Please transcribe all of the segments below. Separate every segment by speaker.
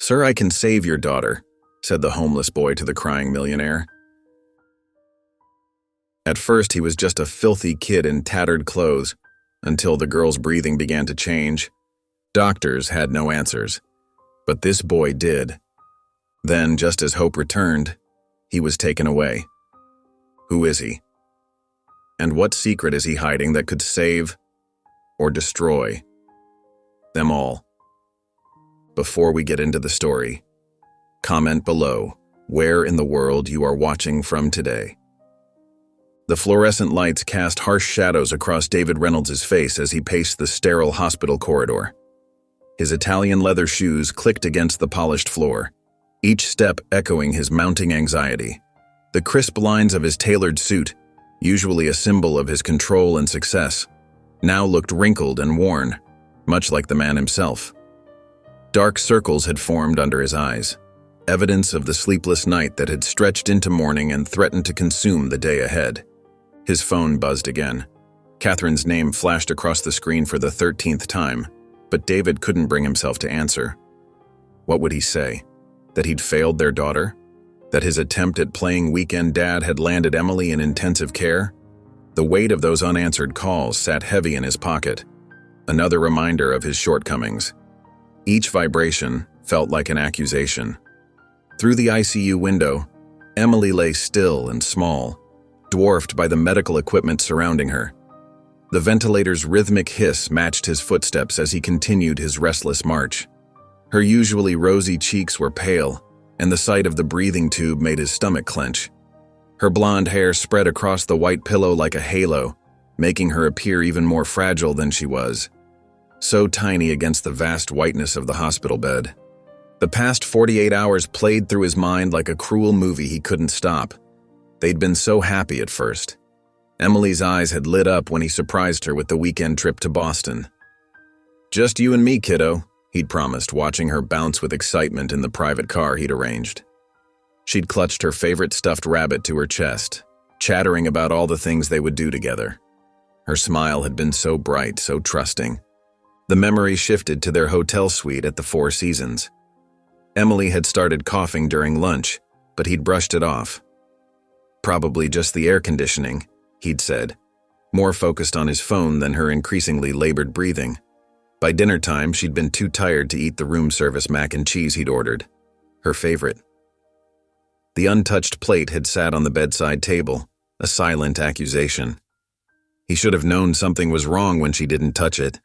Speaker 1: "Sir, I can save your daughter," said the homeless boy to the crying millionaire. At first, he was just a filthy kid in tattered clothes, until the girl's breathing began to change. Doctors had no answers, but this boy did. Then, just as hope returned, he was taken away. Who is he? And what secret is he hiding that could save or destroy them all? Before we get into the story, comment below where in the world you are watching from today. The fluorescent lights cast harsh shadows across David Reynolds' face as he paced the sterile hospital corridor. His Italian leather shoes clicked against the polished floor, each step echoing his mounting anxiety. The crisp lines of his tailored suit, usually a symbol of his control and success, now looked wrinkled and worn, much like the man himself. Dark circles had formed under his eyes, evidence of the sleepless night that had stretched into morning and threatened to consume the day ahead. His phone buzzed again. Catherine's name flashed across the screen for the 13th time, but David couldn't bring himself to answer. What would he say? That he'd failed their daughter? That his attempt at playing weekend dad had landed Emily in intensive care? The weight of those unanswered calls sat heavy in his pocket, another reminder of his shortcomings. Each vibration felt like an accusation. Through the ICU window, Emily lay still and small, dwarfed by the medical equipment surrounding her. The ventilator's rhythmic hiss matched his footsteps as he continued his restless march. Her usually rosy cheeks were pale, and the sight of the breathing tube made his stomach clench. Her blonde hair spread across the white pillow like a halo, making her appear even more fragile than she was, so tiny against the vast whiteness of the hospital bed. The past 48 hours played through his mind like a cruel movie he couldn't stop. They'd been so happy at first. Emily's eyes had lit up when he surprised her with the weekend trip to Boston. "Just you and me, kiddo," he'd promised, watching her bounce with excitement in the private car he'd arranged. She'd clutched her favorite stuffed rabbit to her chest, chattering about all the things they would do together. Her smile had been so bright, so trusting. The memory shifted to their hotel suite at the Four Seasons. Emily had started coughing during lunch, but he'd brushed it off. "Probably just the air conditioning," he'd said, more focused on his phone than her increasingly labored breathing. By dinner time, she'd been too tired to eat the room service mac and cheese he'd ordered, her favorite. The untouched plate had sat on the bedside table, a silent accusation. He should have known something was wrong when she didn't touch it.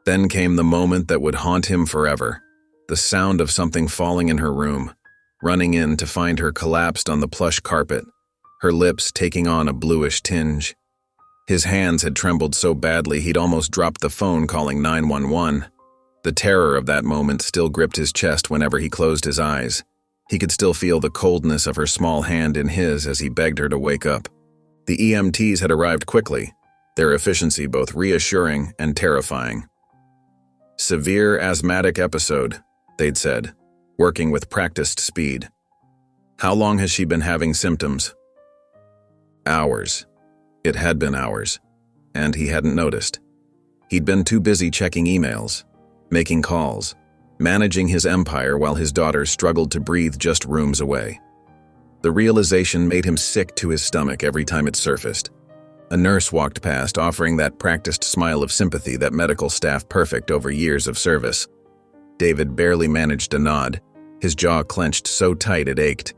Speaker 1: Then came the moment that would haunt him forever, the sound of something falling in her room, running in to find her collapsed on the plush carpet, her lips taking on a bluish tinge. His hands had trembled so badly he'd almost dropped the phone calling 911. The terror of that moment still gripped his chest whenever he closed his eyes. He could still feel the coldness of her small hand in his as he begged her to wake up. The EMTs had arrived quickly, their efficiency both reassuring and terrifying. "Severe asthmatic episode," they'd said, working with practiced speed. "How long has she been having symptoms?" Hours. It had been hours, and he hadn't noticed. He'd been too busy checking emails, making calls, managing his empire while his daughter struggled to breathe just rooms away. The realization made him sick to his stomach every time it surfaced. A nurse walked past, offering that practiced smile of sympathy that medical staff perfect over years of service. David barely managed to nod, his jaw clenched so tight it ached.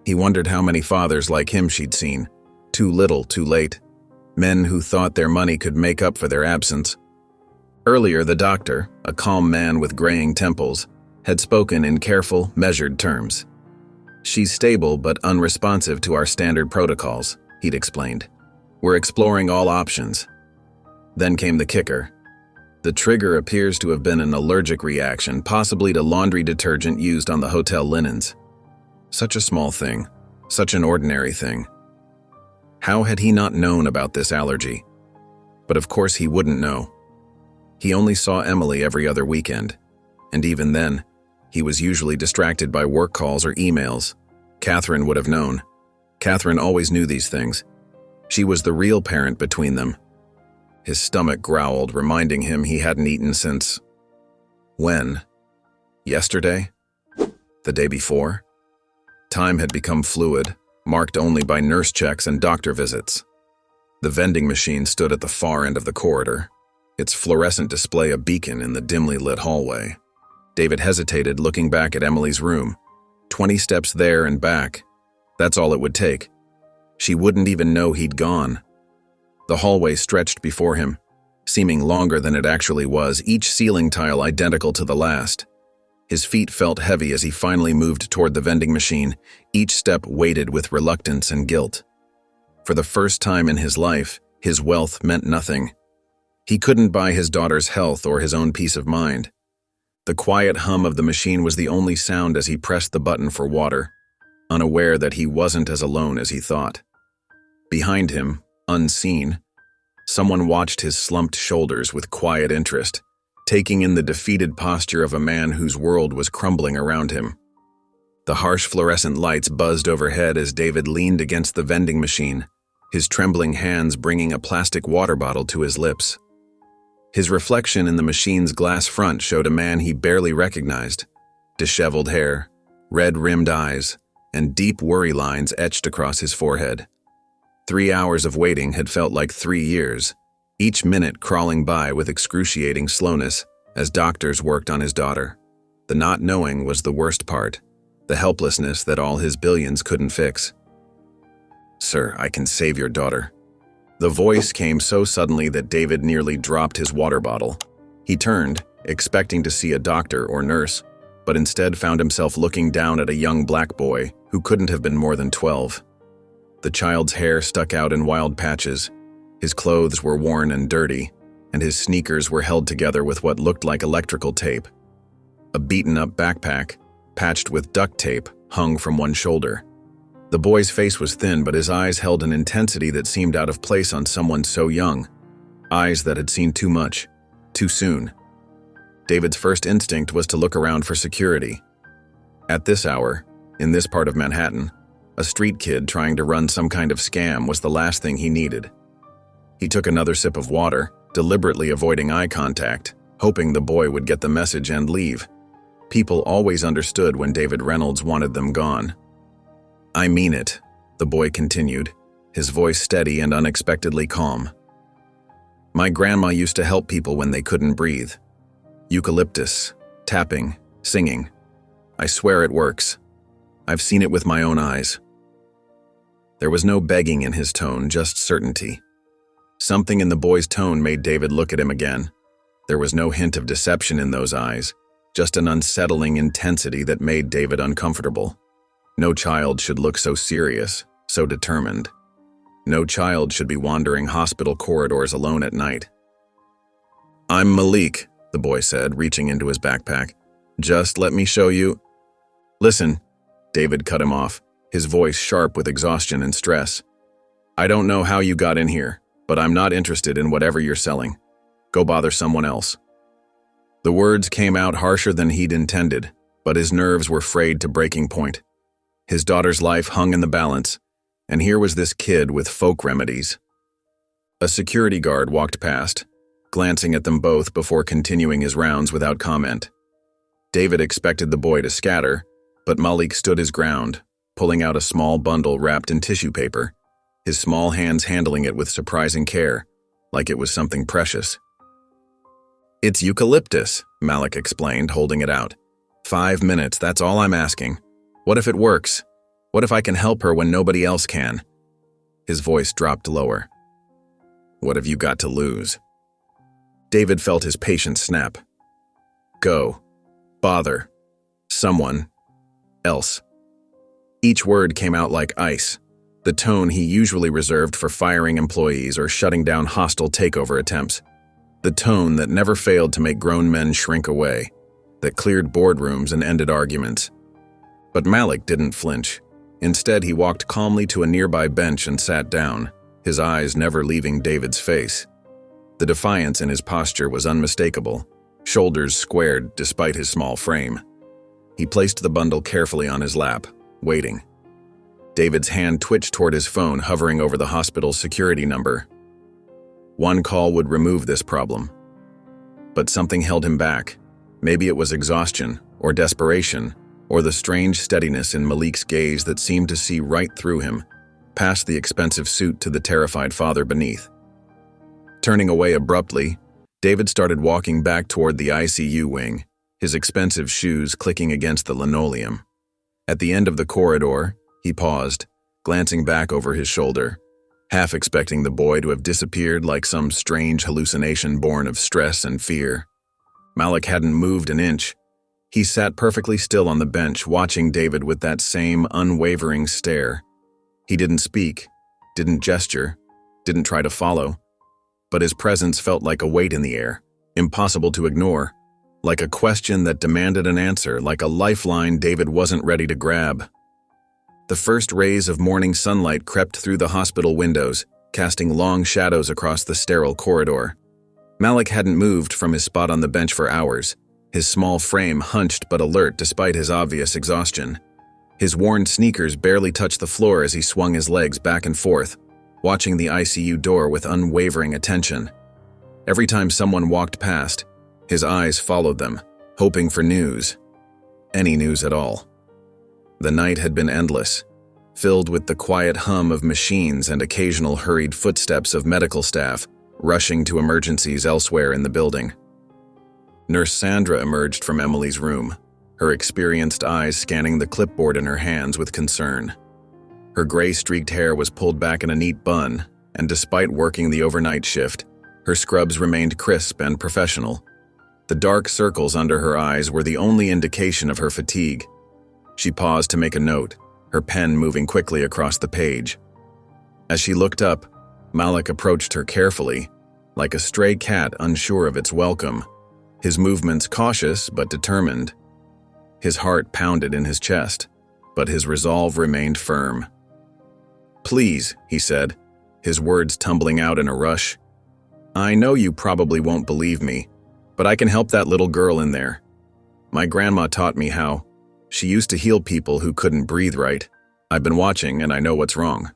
Speaker 1: He wondered how many fathers like him she'd seen, too little, too late, men who thought their money could make up for their absence. Earlier, the doctor, a calm man with graying temples, had spoken in careful, measured terms. "She's stable but unresponsive to our standard protocols," he'd explained. "We're exploring all options." Then came the kicker. The trigger appears to have been an allergic reaction, possibly to laundry detergent used on the hotel linens. Such a small thing, such an ordinary thing. How had he not known about this allergy? But of course he wouldn't know. He only saw Emily every other weekend, and even then, he was usually distracted by work calls or emails. Catherine would have known. Catherine always knew these things. She was the real parent between them. His stomach growled, reminding him he hadn't eaten since... when? Yesterday? The day before? Time had become fluid, marked only by nurse checks and doctor visits. The vending machine stood at the far end of the corridor, its fluorescent display a beacon in the dimly lit hallway. David hesitated, looking back at Emily's room. 20 steps there and back. That's all it would take. She wouldn't even know he'd gone. The hallway stretched before him, seeming longer than it actually was, each ceiling tile identical to the last. His feet felt heavy as he finally moved toward the vending machine, each step weighted with reluctance and guilt. For the first time in his life, his wealth meant nothing. He couldn't buy his daughter's health or his own peace of mind. The quiet hum of the machine was the only sound as he pressed the button for water, unaware that he wasn't as alone as he thought. Behind him, unseen, someone watched his slumped shoulders with quiet interest, taking in the defeated posture of a man whose world was crumbling around him. The harsh fluorescent lights buzzed overhead as David leaned against the vending machine, his trembling hands bringing a plastic water bottle to his lips. His reflection in the machine's glass front showed a man he barely recognized. Disheveled hair, red-rimmed eyes, and deep worry lines etched across his forehead. 3 hours of waiting had felt like 3 years, each minute crawling by with excruciating slowness as doctors worked on his daughter. The not knowing was the worst part, the helplessness that all his billions couldn't fix. "Sir, I can save your daughter." The voice came so suddenly that David nearly dropped his water bottle. He turned, expecting to see a doctor or nurse, but instead found himself looking down at a young black boy who couldn't have been more than 12. The child's hair stuck out in wild patches, his clothes were worn and dirty, and his sneakers were held together with what looked like electrical tape. A beaten-up backpack, patched with duct tape, hung from one shoulder. The boy's face was thin, but his eyes held an intensity that seemed out of place on someone so young. Eyes that had seen too much, too soon. David's first instinct was to look around for security. At this hour, in this part of Manhattan, a street kid trying to run some kind of scam was the last thing he needed. He took another sip of water, deliberately avoiding eye contact, hoping the boy would get the message and leave. People always understood when David Reynolds wanted them gone. "I mean it," the boy continued, his voice steady and unexpectedly calm. "My grandma used to help people when they couldn't breathe. Eucalyptus, tapping, singing. I swear it works. I've seen it with my own eyes." There was no begging in his tone, just certainty. Something in the boy's tone made David look at him again. There was no hint of deception in those eyes, just an unsettling intensity that made David uncomfortable. No child should look so serious, so determined. No child should be wandering hospital corridors alone at night. "I'm Malik," the boy said, reaching into his backpack. "Just let me show you—" "Listen," David cut him off, his voice sharp with exhaustion and stress. "I don't know how you got in here, but I'm not interested in whatever you're selling. Go bother someone else." The words came out harsher than he'd intended, but his nerves were frayed to breaking point. His daughter's life hung in the balance, and here was this kid with folk remedies. A security guard walked past, glancing at them both before continuing his rounds without comment. David expected the boy to scatter, but Malik stood his ground, pulling out a small bundle wrapped in tissue paper, his small hands handling it with surprising care, like it was something precious. "It's eucalyptus," Malik explained, holding it out. 5 minutes, that's all I'm asking. What if it works? What if I can help her when nobody else can?" His voice dropped lower. "What have you got to lose?" David felt his patience snap. "Go. Bother. Someone. Else." Each word came out like ice, the tone he usually reserved for firing employees or shutting down hostile takeover attempts. The tone that never failed to make grown men shrink away, that cleared boardrooms and ended arguments. But Malik didn't flinch. Instead, he walked calmly to a nearby bench and sat down, his eyes never leaving David's face. The defiance in his posture was unmistakable, shoulders squared despite his small frame. He placed the bundle carefully on his lap, waiting. David's hand twitched toward his phone, hovering over the hospital's security number. One call would remove this problem. But something held him back. Maybe it was exhaustion or desperation, or the strange steadiness in Malik's gaze that seemed to see right through him, past the expensive suit to the terrified father beneath. Turning away abruptly, David started walking back toward the ICU wing, his expensive shoes clicking against the linoleum. At the end of the corridor, he paused, glancing back over his shoulder, half expecting the boy to have disappeared like some strange hallucination born of stress and fear. Malik hadn't moved an inch. He sat perfectly still on the bench, watching David with that same unwavering stare. He didn't speak, didn't gesture, didn't try to follow, but his presence felt like a weight in the air, impossible to ignore, like a question that demanded an answer, like a lifeline David wasn't ready to grab. The first rays of morning sunlight crept through the hospital windows, casting long shadows across the sterile corridor. Malik hadn't moved from his spot on the bench for hours, his small frame hunched but alert despite his obvious exhaustion. His worn sneakers barely touched the floor as he swung his legs back and forth, watching the ICU door with unwavering attention. Every time someone walked past, his eyes followed them, hoping for news. Any news at all. The night had been endless, filled with the quiet hum of machines and occasional hurried footsteps of medical staff rushing to emergencies elsewhere in the building. Nurse Sandra emerged from Emily's room, her experienced eyes scanning the clipboard in her hands with concern. Her gray-streaked hair was pulled back in a neat bun, and despite working the overnight shift, her scrubs remained crisp and professional. The dark circles under her eyes were the only indication of her fatigue. She paused to make a note, her pen moving quickly across the page. As she looked up, Malik approached her carefully, like a stray cat unsure of its welcome, his movements cautious but determined. His heart pounded in his chest, but his resolve remained firm. "Please," he said, his words tumbling out in a rush. "I know you probably won't believe me, but I can help that little girl in there. My grandma taught me how. She used to heal people who couldn't breathe right. I've been watching and I know what's wrong."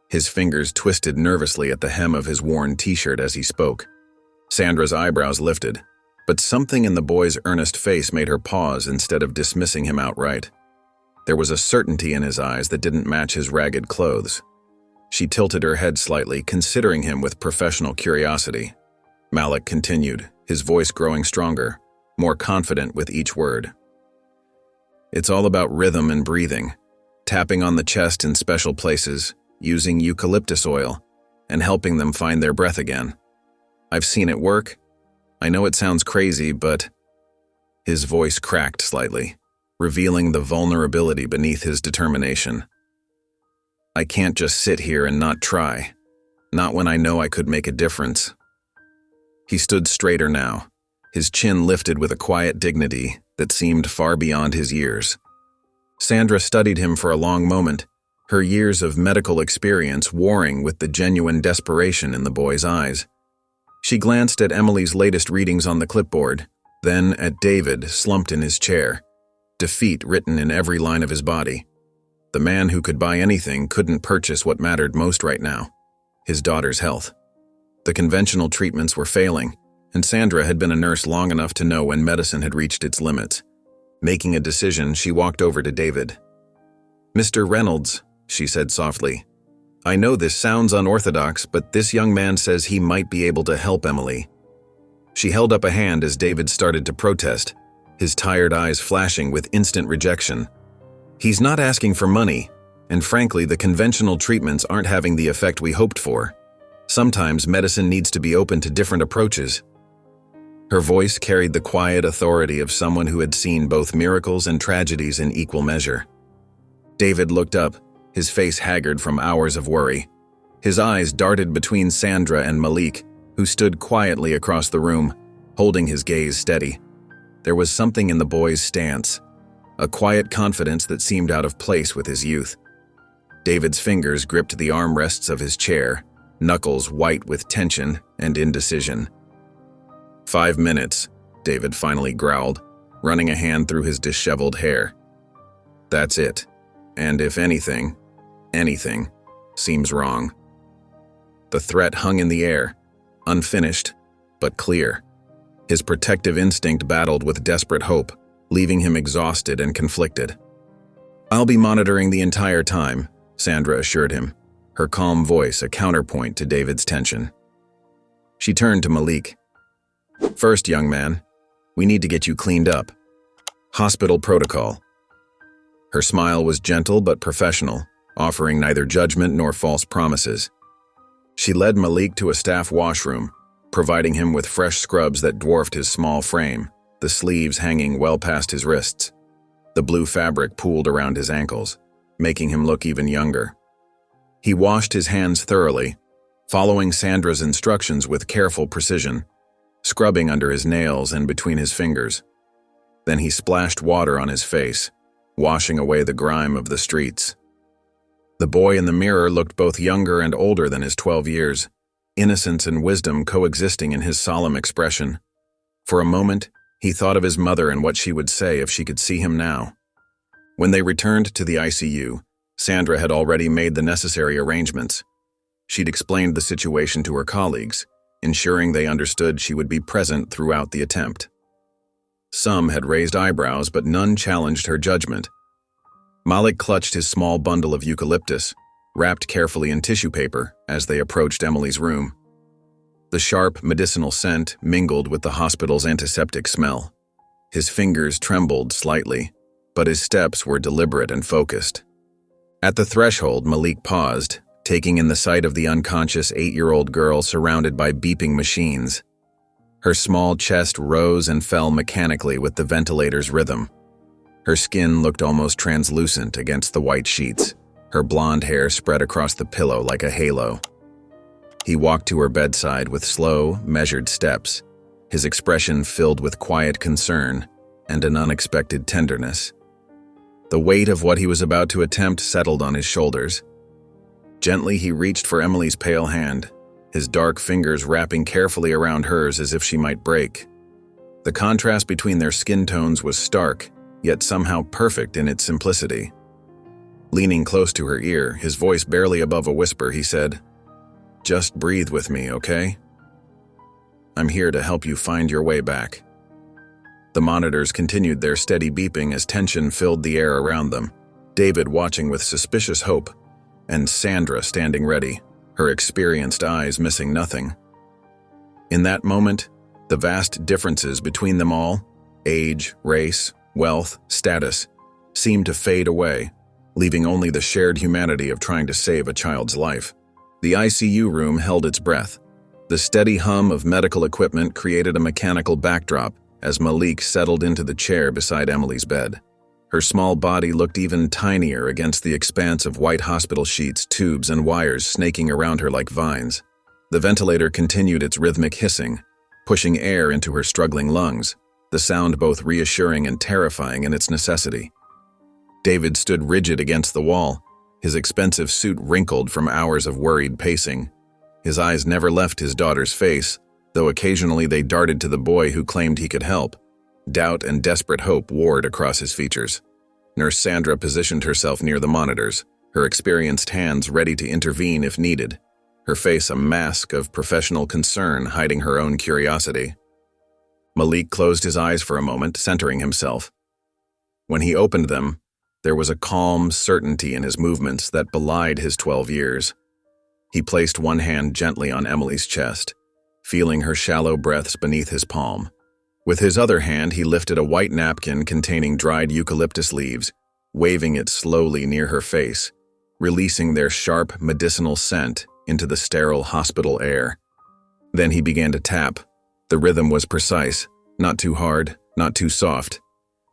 Speaker 1: His fingers twisted nervously at the hem of his worn t-shirt as he spoke. Sandra's eyebrows lifted, but something in the boy's earnest face made her pause instead of dismissing him outright. There was a certainty in his eyes that didn't match his ragged clothes. She tilted her head slightly, considering him with professional curiosity. Malik continued, his voice growing stronger, more confident with each word. "It's all about rhythm and breathing, tapping on the chest in special places, using eucalyptus oil, and helping them find their breath again. I've seen it work. I know it sounds crazy, but..." His voice cracked slightly, revealing the vulnerability beneath his determination. "I can't just sit here and not try, not when I know I could make a difference." He stood straighter now, his chin lifted with a quiet dignity that seemed far beyond his years. Sandra studied him for a long moment, her years of medical experience warring with the genuine desperation in the boy's eyes. She glanced at Emily's latest readings on the clipboard, then at David slumped in his chair, defeat written in every line of his body. The man who could buy anything couldn't purchase what mattered most right now, his daughter's health. The conventional treatments were failing, and Sandra had been a nurse long enough to know when medicine had reached its limits. Making a decision, she walked over to David. "Mr. Reynolds," she said softly, "I know this sounds unorthodox, but this young man says he might be able to help Emily." She held up a hand as David started to protest, his tired eyes flashing with instant rejection. "He's not asking for money, and frankly, the conventional treatments aren't having the effect we hoped for. Sometimes medicine needs to be open to different approaches." Her voice carried the quiet authority of someone who had seen both miracles and tragedies in equal measure. David looked up, his face haggard from hours of worry. His eyes darted between Sandra and Malik, who stood quietly across the room, holding his gaze steady. There was something in the boy's stance, a quiet confidence that seemed out of place with his youth. David's fingers gripped the armrests of his chair, knuckles white with tension and indecision. "5 minutes," David finally growled, running a hand through his disheveled hair. "That's it. And if anything seems wrong." The threat hung in the air, unfinished, but clear. His protective instinct battled with desperate hope, leaving him exhausted and conflicted. "I'll be monitoring the entire time," Sandra assured him, her calm voice a counterpoint to David's tension. She turned to Malik. "First, young man, we need to get you cleaned up. Hospital protocol." Her smile was gentle but professional, offering neither judgment nor false promises. She led Malik to a staff washroom, providing him with fresh scrubs that dwarfed his small frame, the sleeves hanging well past his wrists. The blue fabric pooled around his ankles, making him look even younger. He washed his hands thoroughly, following Sandra's instructions with careful precision, scrubbing under his nails and between his fingers. Then he splashed water on his face, washing away the grime of the streets. The boy in the mirror looked both younger and older than his 12 years, innocence and wisdom coexisting in his solemn expression. For a moment, he thought of his mother and what she would say if she could see him now. When they returned to the ICU, Sandra had already made the necessary arrangements. She'd explained the situation to her colleagues, ensuring they understood she would be present throughout the attempt. Some had raised eyebrows, but none challenged her judgment. Malik clutched his small bundle of eucalyptus, wrapped carefully in tissue paper, as they approached Emily's room. The sharp, medicinal scent mingled with the hospital's antiseptic smell. His fingers trembled slightly, but his steps were deliberate and focused. At the threshold, Malik paused, taking in the sight of the unconscious 8-year-old girl surrounded by beeping machines. Her small chest rose and fell mechanically with the ventilator's rhythm. Her skin looked almost translucent against the white sheets, her blonde hair spread across the pillow like a halo. He walked to her bedside with slow, measured steps, his expression filled with quiet concern and an unexpected tenderness. The weight of what he was about to attempt settled on his shoulders. Gently, he reached for Emily's pale hand, his dark fingers wrapping carefully around hers as if she might break. The contrast between their skin tones was stark, yet somehow perfect in its simplicity. Leaning close to her ear, his voice barely above a whisper, he said, "Just breathe with me, okay? I'm here to help you find your way back." The monitors continued their steady beeping as tension filled the air around them, David watching with suspicious hope, and Sandra standing ready, her experienced eyes missing nothing. In that moment, the vast differences between them all, age, race, wealth, status, seemed to fade away, leaving only the shared humanity of trying to save a child's life. The ICU room held its breath. The steady hum of medical equipment created a mechanical backdrop as Malik settled into the chair beside Emily's bed. Her small body looked even tinier against the expanse of white hospital sheets, tubes, and wires snaking around her like vines. The ventilator continued its rhythmic hissing, pushing air into her struggling lungs, the sound both reassuring and terrifying in its necessity. David stood rigid against the wall, his expensive suit wrinkled from hours of worried pacing. His eyes never left his daughter's face, though occasionally they darted to the boy who claimed he could help. Doubt and desperate hope warred across his features. Nurse Sandra positioned herself near the monitors, her experienced hands ready to intervene if needed, her face a mask of professional concern hiding her own curiosity. Malik closed his eyes for a moment, centering himself. When he opened them, there was a calm certainty in his movements that belied his 12 years. He placed one hand gently on Emily's chest, feeling her shallow breaths beneath his palm. With his other hand, he lifted a white napkin containing dried eucalyptus leaves, waving it slowly near her face, releasing their sharp medicinal scent into the sterile hospital air. Then he began to tap. The rhythm was precise, not too hard, not too soft.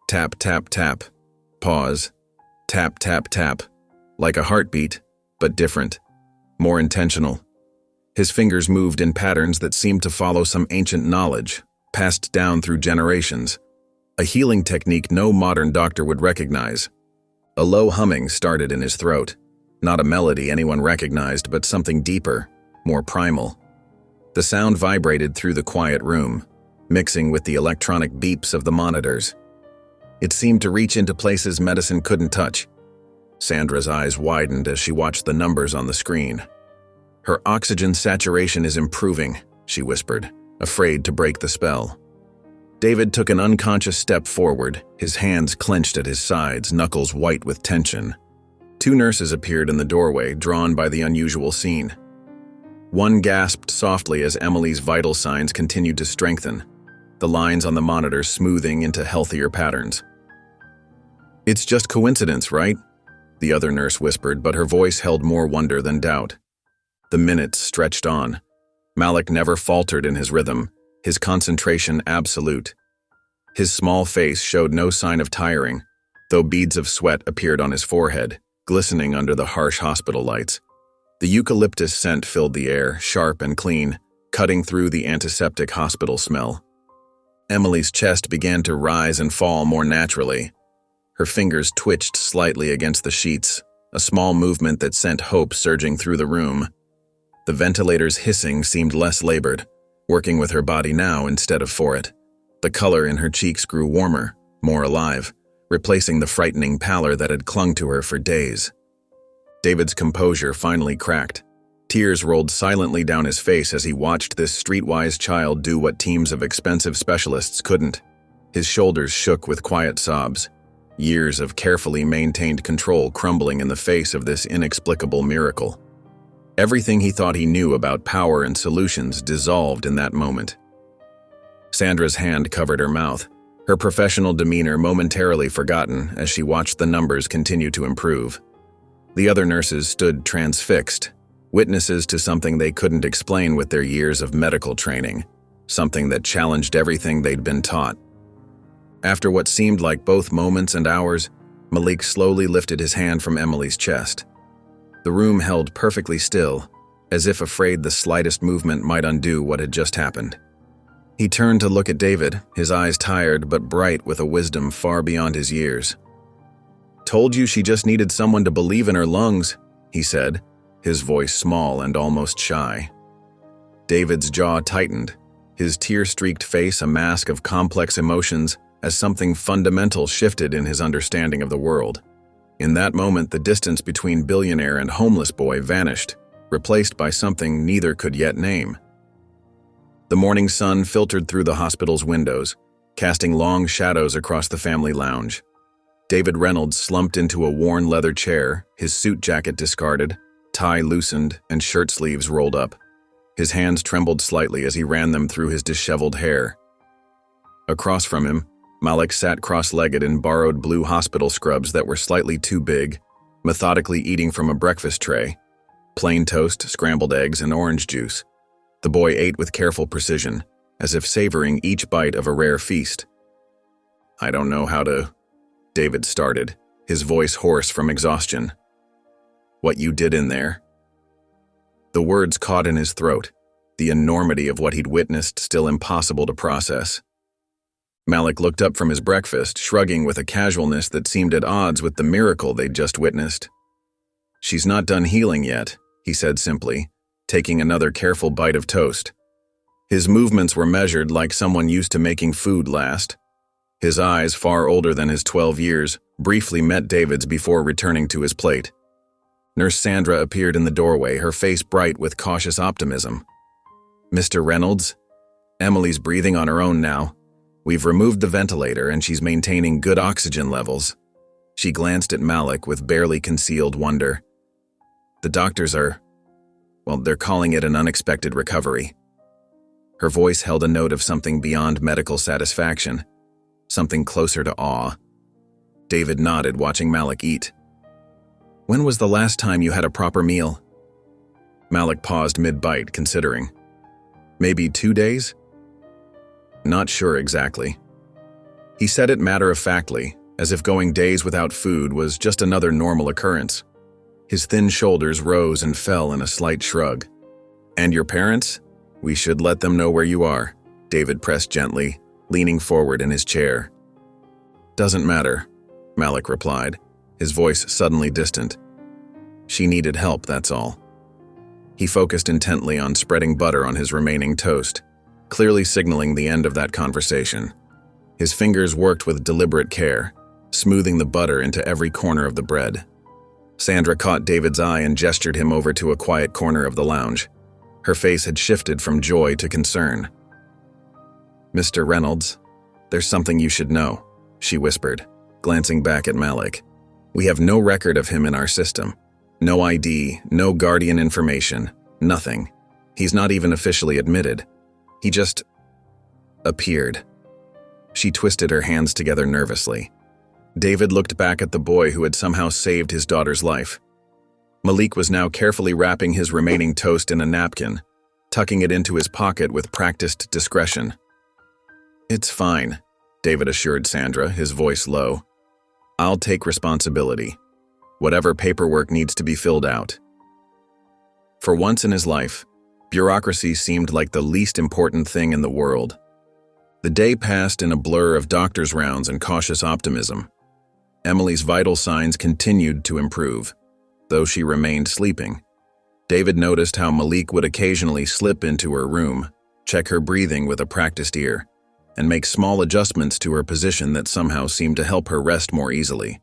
Speaker 1: Tap, tap, tap. Pause. Tap, tap, tap. Like a heartbeat, but different, more intentional. His fingers moved in patterns that seemed to follow some ancient knowledge, passed down through generations, a healing technique no modern doctor would recognize. A low humming started in his throat, not a melody anyone recognized, but something deeper, more primal. The sound vibrated through the quiet room, mixing with the electronic beeps of the monitors. It seemed to reach into places medicine couldn't touch. Sandra's eyes widened as she watched the numbers on the screen. "Her oxygen saturation is improving," she whispered, afraid to break the spell. David took an unconscious step forward, his hands clenched at his sides, knuckles white with tension. Two nurses appeared in the doorway, drawn by the unusual scene. One gasped softly as Emily's vital signs continued to strengthen, the lines on the monitor smoothing into healthier patterns. "It's just coincidence, right?" the other nurse whispered, but her voice held more wonder than doubt. The minutes stretched on. Malik never faltered in his rhythm, his concentration absolute. His small face showed no sign of tiring, though beads of sweat appeared on his forehead, glistening under the harsh hospital lights. The eucalyptus scent filled the air, sharp and clean, cutting through the antiseptic hospital smell. Emily's chest began to rise and fall more naturally. Her fingers twitched slightly against the sheets, a small movement that sent hope surging through the room. The ventilator's hissing seemed less labored, working with her body now instead of for it. The color in her cheeks grew warmer, more alive, replacing the frightening pallor that had clung to her for days. David's composure finally cracked. Tears rolled silently down his face as he watched this streetwise child do what teams of expensive specialists couldn't. His shoulders shook with quiet sobs, years of carefully maintained control crumbling in the face of this inexplicable miracle. Everything he thought he knew about power and solutions dissolved in that moment. Sandra's hand covered her mouth, her professional demeanor momentarily forgotten as she watched the numbers continue to improve. The other nurses stood transfixed, witnesses to something they couldn't explain with their years of medical training, something that challenged everything they'd been taught. After what seemed like both moments and hours, Malik slowly lifted his hand from Emily's chest. The room held perfectly still, as if afraid the slightest movement might undo what had just happened. He turned to look at David, his eyes tired but bright with a wisdom far beyond his years. "Told you she just needed someone to believe in her lungs," he said, his voice small and almost shy. David's jaw tightened, his tear-streaked face a mask of complex emotions as something fundamental shifted in his understanding of the world. In that moment, the distance between billionaire and homeless boy vanished, replaced by something neither could yet name. The morning sun filtered through the hospital's windows, casting long shadows across the family lounge. David Reynolds slumped into a worn leather chair, his suit jacket discarded, tie loosened, and shirt sleeves rolled up. His hands trembled slightly as he ran them through his disheveled hair. Across from him, Malik sat cross-legged in borrowed blue hospital scrubs that were slightly too big, methodically eating from a breakfast tray. Plain toast, scrambled eggs, and orange juice. The boy ate with careful precision, as if savoring each bite of a rare feast. "I don't know how to," David started, his voice hoarse from exhaustion. "What you did in there." The words caught in his throat, the enormity of what he'd witnessed still impossible to process. Malik looked up from his breakfast, shrugging with a casualness that seemed at odds with the miracle they'd just witnessed. "She's not done healing yet," he said simply, taking another careful bite of toast. His movements were measured like someone used to making food last. His eyes, far older than his 12 years, briefly met David's before returning to his plate. Nurse Sandra appeared in the doorway, her face bright with cautious optimism. "Mr. Reynolds, Emily's breathing on her own now. We've removed the ventilator and she's maintaining good oxygen levels." She glanced at Malik with barely concealed wonder. "The doctors they're calling it an unexpected recovery." Her voice held a note of something beyond medical satisfaction, something closer to awe. David nodded, watching Malik eat. "When was the last time you had a proper meal?" Malik paused mid-bite, considering. "Maybe 2 days?" "Not sure exactly." He said it matter-of-factly, as if going days without food was just another normal occurrence. His thin shoulders rose and fell in a slight shrug. "And your parents? We should let them know where you are," David pressed gently, leaning forward in his chair. "Doesn't matter," Malik replied, his voice suddenly distant. "She needed help, that's all." He focused intently on spreading butter on his remaining toast, clearly signaling the end of that conversation. His fingers worked with deliberate care, smoothing the butter into every corner of the bread. Sandra caught David's eye and gestured him over to a quiet corner of the lounge. Her face had shifted from joy to concern. "Mr. Reynolds, "There's something you should know," she whispered, glancing back at Malik. "We have no record of him in our system. No ID, no guardian information, nothing. He's not even officially admitted. He just appeared." She twisted her hands together nervously. David looked back at the boy who had somehow saved his daughter's life. Malik was now carefully wrapping his remaining toast in a napkin, tucking it into his pocket with practiced discretion. "It's fine," David assured Sandra, his voice low. "I'll take responsibility. Whatever paperwork needs to be filled out." For once in his life, bureaucracy seemed like the least important thing in the world. The day passed in a blur of doctor's rounds and cautious optimism. Emily's vital signs continued to improve, though she remained sleeping. David noticed how Malik would occasionally slip into her room, check her breathing with a practiced ear, and make small adjustments to her position that somehow seemed to help her rest more easily.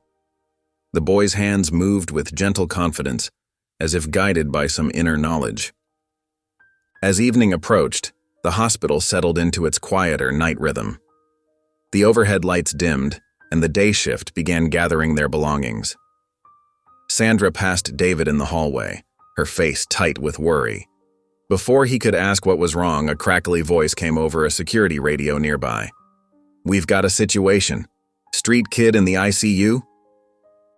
Speaker 1: The boy's hands moved with gentle confidence, as if guided by some inner knowledge. As evening approached, the hospital settled into its quieter night rhythm. The overhead lights dimmed, and the day shift began gathering their belongings. Sandra passed David in the hallway, her face tight with worry. Before he could ask what was wrong, a crackly voice came over a security radio nearby. "We've got a situation. Street kid in the ICU?"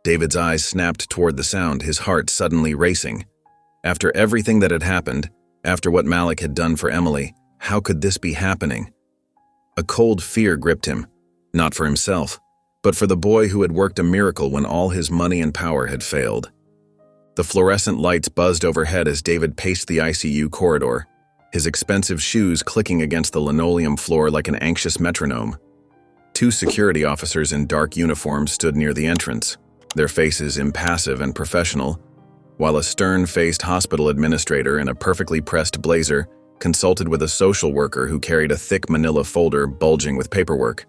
Speaker 1: David's eyes snapped toward the sound, his heart suddenly racing. After everything that had happened, after what Malik had done for Emily, how could this be happening? A cold fear gripped him, not for himself, but for the boy who had worked a miracle when all his money and power had failed. The fluorescent lights buzzed overhead as David paced the ICU corridor, his expensive shoes clicking against the linoleum floor like an anxious metronome. Two security officers in dark uniforms stood near the entrance, their faces impassive and professional, while a stern-faced hospital administrator in a perfectly pressed blazer consulted with a social worker who carried a thick manila folder bulging with paperwork.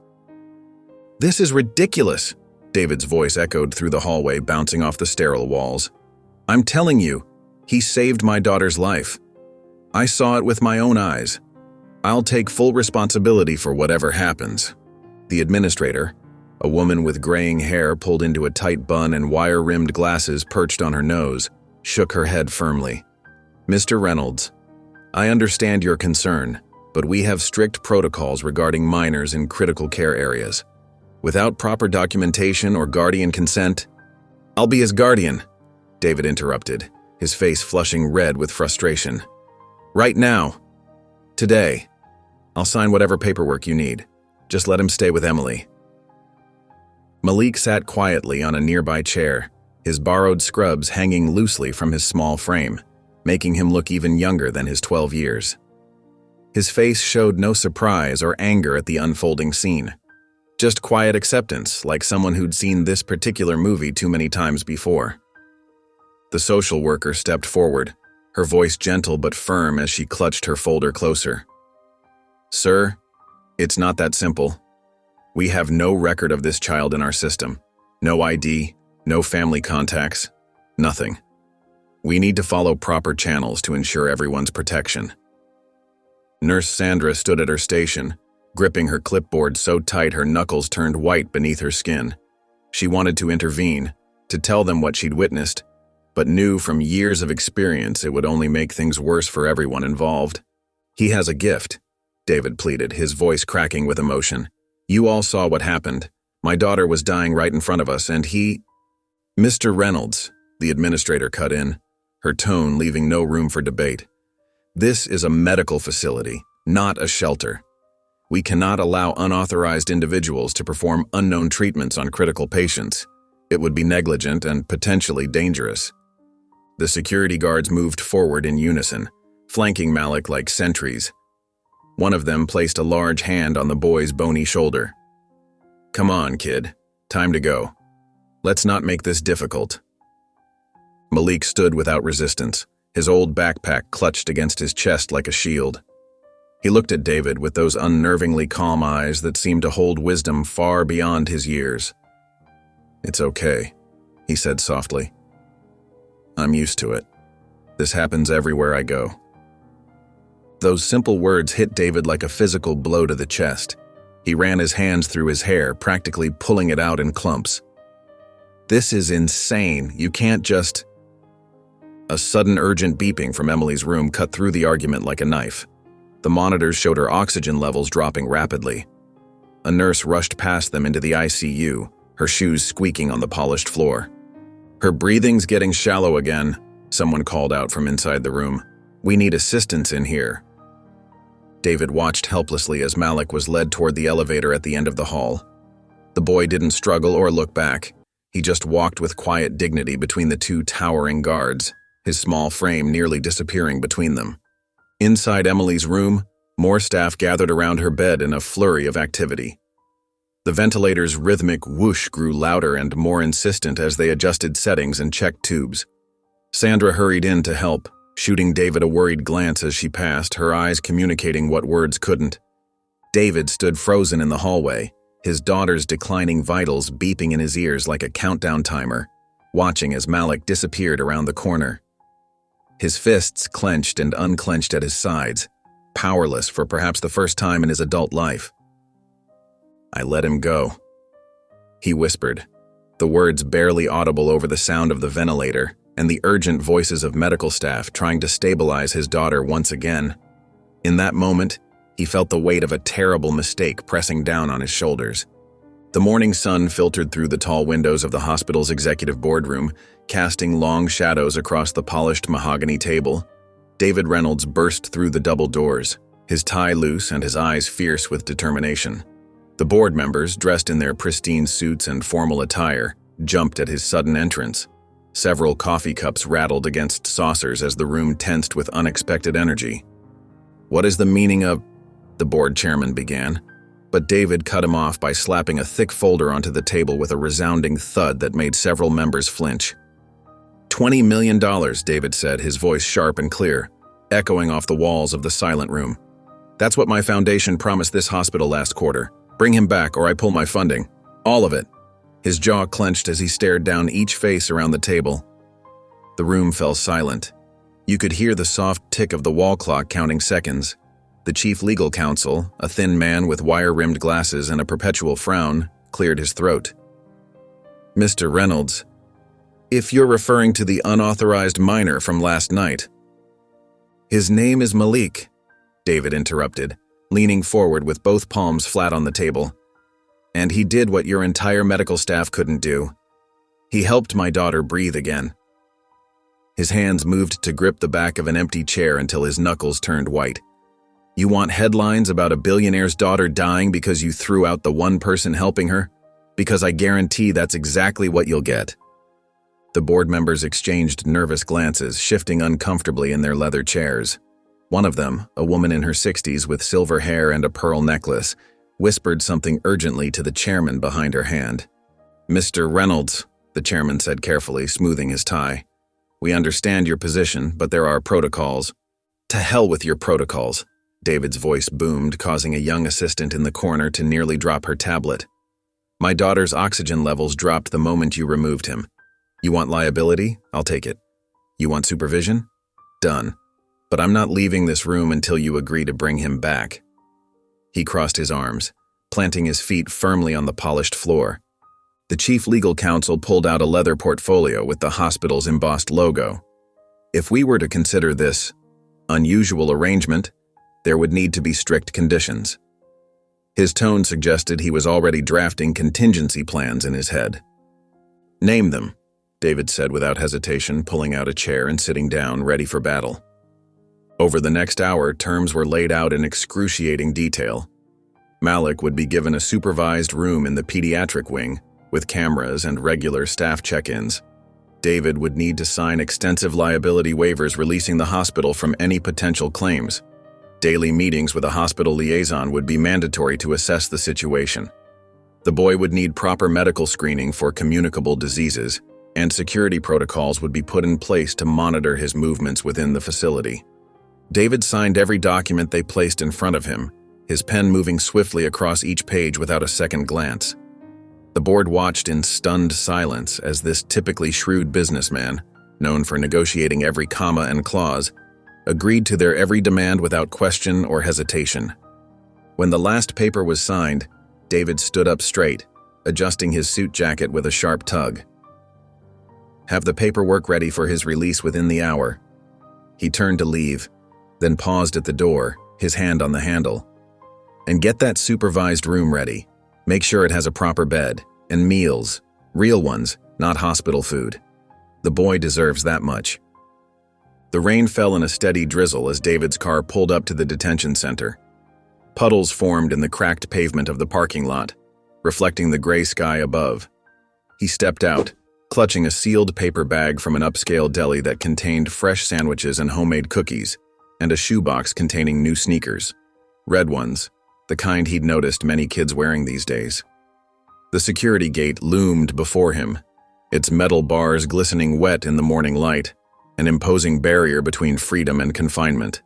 Speaker 1: "This is ridiculous," David's voice echoed through the hallway, bouncing off the sterile walls. "I'm telling you, he saved my daughter's life. I saw it with my own eyes. I'll take full responsibility for whatever happens." The administrator, a woman with graying hair pulled into a tight bun and wire-rimmed glasses perched on her nose, shook her head firmly. "Mr. Reynolds, I understand your concern, but we have strict protocols regarding minors in critical care areas. Without proper documentation or guardian consent—" "I'll be his guardian," David interrupted, his face flushing red with frustration. "Right now. Today. I'll sign whatever paperwork you need. Just let him stay with Emily." Malik sat quietly on a nearby chair, his borrowed scrubs hanging loosely from his small frame, making him look even younger than his 12 years. His face showed no surprise or anger at the unfolding scene, just quiet acceptance, like someone who'd seen this particular movie too many times before. The social worker stepped forward, her voice gentle but firm as she clutched her folder closer. "Sir, it's not that simple. We have no record of this child in our system. No ID, no family contacts, nothing. We need to follow proper channels to ensure everyone's protection." Nurse Sandra stood at her station, gripping her clipboard so tight her knuckles turned white beneath her skin. She wanted to intervene, to tell them what she'd witnessed, but knew from years of experience it would only make things worse for everyone involved. "He has a gift," David pleaded, his voice cracking with emotion. "You all saw what happened. My daughter was dying right in front of us, and he—" "Mr. Reynolds," the administrator cut in, her tone leaving no room for debate. "This is a medical facility, not a shelter. We cannot allow unauthorized individuals to perform unknown treatments on critical patients. It would be negligent and potentially dangerous." The security guards moved forward in unison, flanking Malik like sentries. One of them placed a large hand on the boy's bony shoulder. "Come on, kid. Time to go. Let's not make this difficult." Malik stood without resistance, his old backpack clutched against his chest like a shield. He looked at David with those unnervingly calm eyes that seemed to hold wisdom far beyond his years. "It's okay," he said softly. "I'm used to it. This happens everywhere I go." Those simple words hit David like a physical blow to the chest. He ran his hands through his hair, practically pulling it out in clumps. "This is insane. You can't just—" A sudden urgent beeping from Emily's room cut through the argument like a knife. The monitors showed her oxygen levels dropping rapidly. A nurse rushed past them into the ICU, her shoes squeaking on the polished floor. "Her breathing's getting shallow again," someone called out from inside the room. "We need assistance in here." David watched helplessly as Malik was led toward the elevator at the end of the hall. The boy didn't struggle or look back. He just walked with quiet dignity between the two towering guards, his small frame nearly disappearing between them. Inside Emily's room, more staff gathered around her bed in a flurry of activity. The ventilator's rhythmic whoosh grew louder and more insistent as they adjusted settings and checked tubes. Sandra hurried in to help, shooting David a worried glance as she passed, her eyes communicating what words couldn't. David stood frozen in the hallway, his daughter's declining vitals beeping in his ears like a countdown timer, watching as Malik disappeared around the corner. His fists clenched and unclenched at his sides, powerless for perhaps the first time in his adult life. "I let him go," he whispered, the words barely audible over the sound of the ventilator and the urgent voices of medical staff trying to stabilize his daughter once again. In that moment, he felt the weight of a terrible mistake pressing down on his shoulders. The morning sun filtered through the tall windows of the hospital's executive boardroom, casting long shadows across the polished mahogany table. David Reynolds burst through the double doors, his tie loose and his eyes fierce with determination. The board members, dressed in their pristine suits and formal attire, jumped at his sudden entrance. Several coffee cups rattled against saucers as the room tensed with unexpected energy. "What is the meaning of—" the board chairman began, but David cut him off by slapping a thick folder onto the table with a resounding thud that made several members flinch. $20 million, David said, his voice sharp and clear, echoing off the walls of the silent room. "That's what my foundation promised this hospital last quarter. Bring him back or I pull my funding. All of it." His jaw clenched as he stared down each face around the table. The room fell silent. You could hear the soft tick of the wall clock counting seconds. The chief legal counsel, a thin man with wire-rimmed glasses and a perpetual frown, cleared his throat. "Mr. Reynolds, if you're referring to the unauthorized minor from last night—" "His name is Malik," David interrupted, leaning forward with both palms flat on the table. "And he did what your entire medical staff couldn't do. He helped my daughter breathe again." His hands moved to grip the back of an empty chair until his knuckles turned white. "You want headlines about a billionaire's daughter dying because you threw out the one person helping her? Because I guarantee that's exactly what you'll get." The board members exchanged nervous glances, shifting uncomfortably in their leather chairs. One of them, a woman in her 60s with silver hair and a pearl necklace, whispered something urgently to the chairman behind her hand. "Mr. Reynolds," the chairman said carefully, smoothing his tie, "we understand your position, but there are protocols." "To hell with your protocols," David's voice boomed, causing a young assistant in the corner to nearly drop her tablet. "My daughter's oxygen levels dropped the moment you removed him. You want liability? I'll take it. You want supervision? Done. But I'm not leaving this room until you agree to bring him back." He crossed his arms, planting his feet firmly on the polished floor. The chief legal counsel pulled out a leather portfolio with the hospital's embossed logo. "If we were to consider this unusual arrangement, there would need to be strict conditions." His tone suggested he was already drafting contingency plans in his head. "Name them," David said without hesitation, pulling out a chair and sitting down, ready for battle. Over the next hour, terms were laid out in excruciating detail. Malik would be given a supervised room in the pediatric wing, with cameras and regular staff check-ins. David would need to sign extensive liability waivers releasing the hospital from any potential claims. Daily meetings with a hospital liaison would be mandatory to assess the situation. The boy would need proper medical screening for communicable diseases, and security protocols would be put in place to monitor his movements within the facility. David signed every document they placed in front of him, his pen moving swiftly across each page without a second glance. The board watched in stunned silence as this typically shrewd businessman, known for negotiating every comma and clause, agreed to their every demand without question or hesitation. When the last paper was signed, David stood up straight, adjusting his suit jacket with a sharp tug. Have the paperwork ready for his release within the hour. He turned to leave, then paused at the door, his hand on the handle. And get that supervised room ready. Make sure it has a proper bed, and meals, real ones, not hospital food. The boy deserves that much. The rain fell in a steady drizzle as David's car pulled up to the detention center. Puddles formed in the cracked pavement of the parking lot, reflecting the gray sky above. He stepped out, clutching a sealed paper bag from an upscale deli that contained fresh sandwiches and homemade cookies, and a shoebox containing new sneakers. Red ones, the kind he'd noticed many kids wearing these days. The security gate loomed before him, its metal bars glistening wet in the morning light, an imposing barrier between freedom and confinement.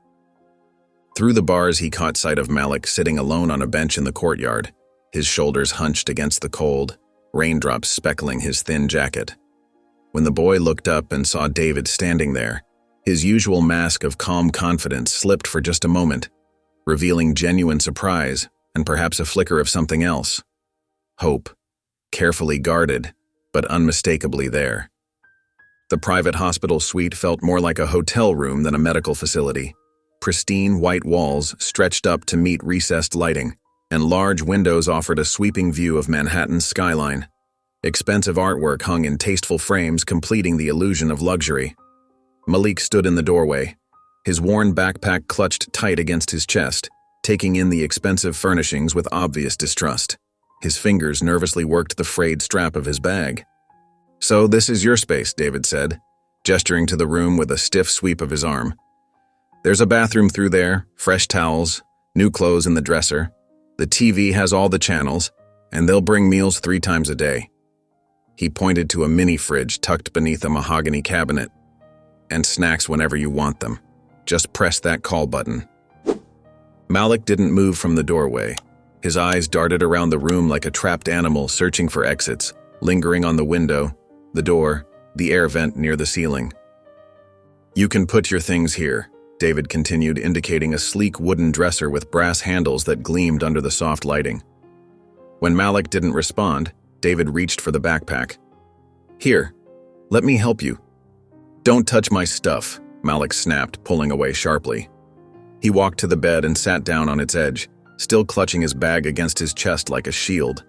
Speaker 1: Through the bars, he caught sight of Malik sitting alone on a bench in the courtyard, his shoulders hunched against the cold, raindrops speckling his thin jacket. When the boy looked up and saw David standing there, his usual mask of calm confidence slipped for just a moment, revealing genuine surprise and perhaps a flicker of something else. Hope, carefully guarded, but unmistakably there. The private hospital suite felt more like a hotel room than a medical facility. Pristine white walls stretched up to meet recessed lighting, and large windows offered a sweeping view of Manhattan's skyline. Expensive artwork hung in tasteful frames, completing the illusion of luxury. Malik stood in the doorway, his worn backpack clutched tight against his chest, taking in the expensive furnishings with obvious distrust. His fingers nervously worked the frayed strap of his bag. "So this is your space," David said, gesturing to the room with a stiff sweep of his arm. "There's a bathroom through there, fresh towels, new clothes in the dresser. The TV has all the channels, and they'll bring meals 3 times a day." He pointed to a mini fridge tucked beneath a mahogany cabinet. "And snacks whenever you want them. Just press that call button." Malik didn't move from the doorway. His eyes darted around the room like a trapped animal searching for exits, lingering on the window, the door, the air vent near the ceiling. "You can put your things here," David continued, indicating a sleek wooden dresser with brass handles that gleamed under the soft lighting. When Malik didn't respond, David reached for the backpack. "Here, let me help you." "Don't touch my stuff," Malik snapped, pulling away sharply. He walked to the bed and sat down on its edge, still clutching his bag against his chest like a shield.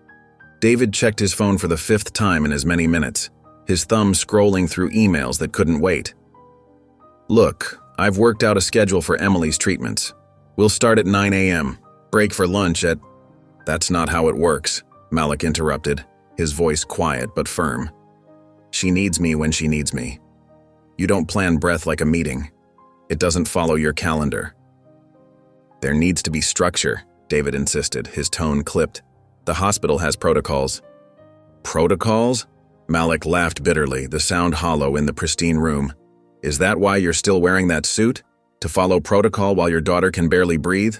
Speaker 1: David checked his phone for the 5th time in as many minutes, his thumb scrolling through emails that couldn't wait. "Look, I've worked out a schedule for Emily's treatments. We'll start at 9 a.m., break for lunch at—" "That's not how it works," Malik interrupted, his voice quiet but firm. "She needs me when she needs me. You don't plan breath like a meeting. It doesn't follow your calendar." "There needs to be structure," David insisted, his tone clipped. "The hospital has protocols." "Protocols?" Malik laughed bitterly, the sound hollow in the pristine room. "Is that why you're still wearing that suit? To follow protocol while your daughter can barely breathe?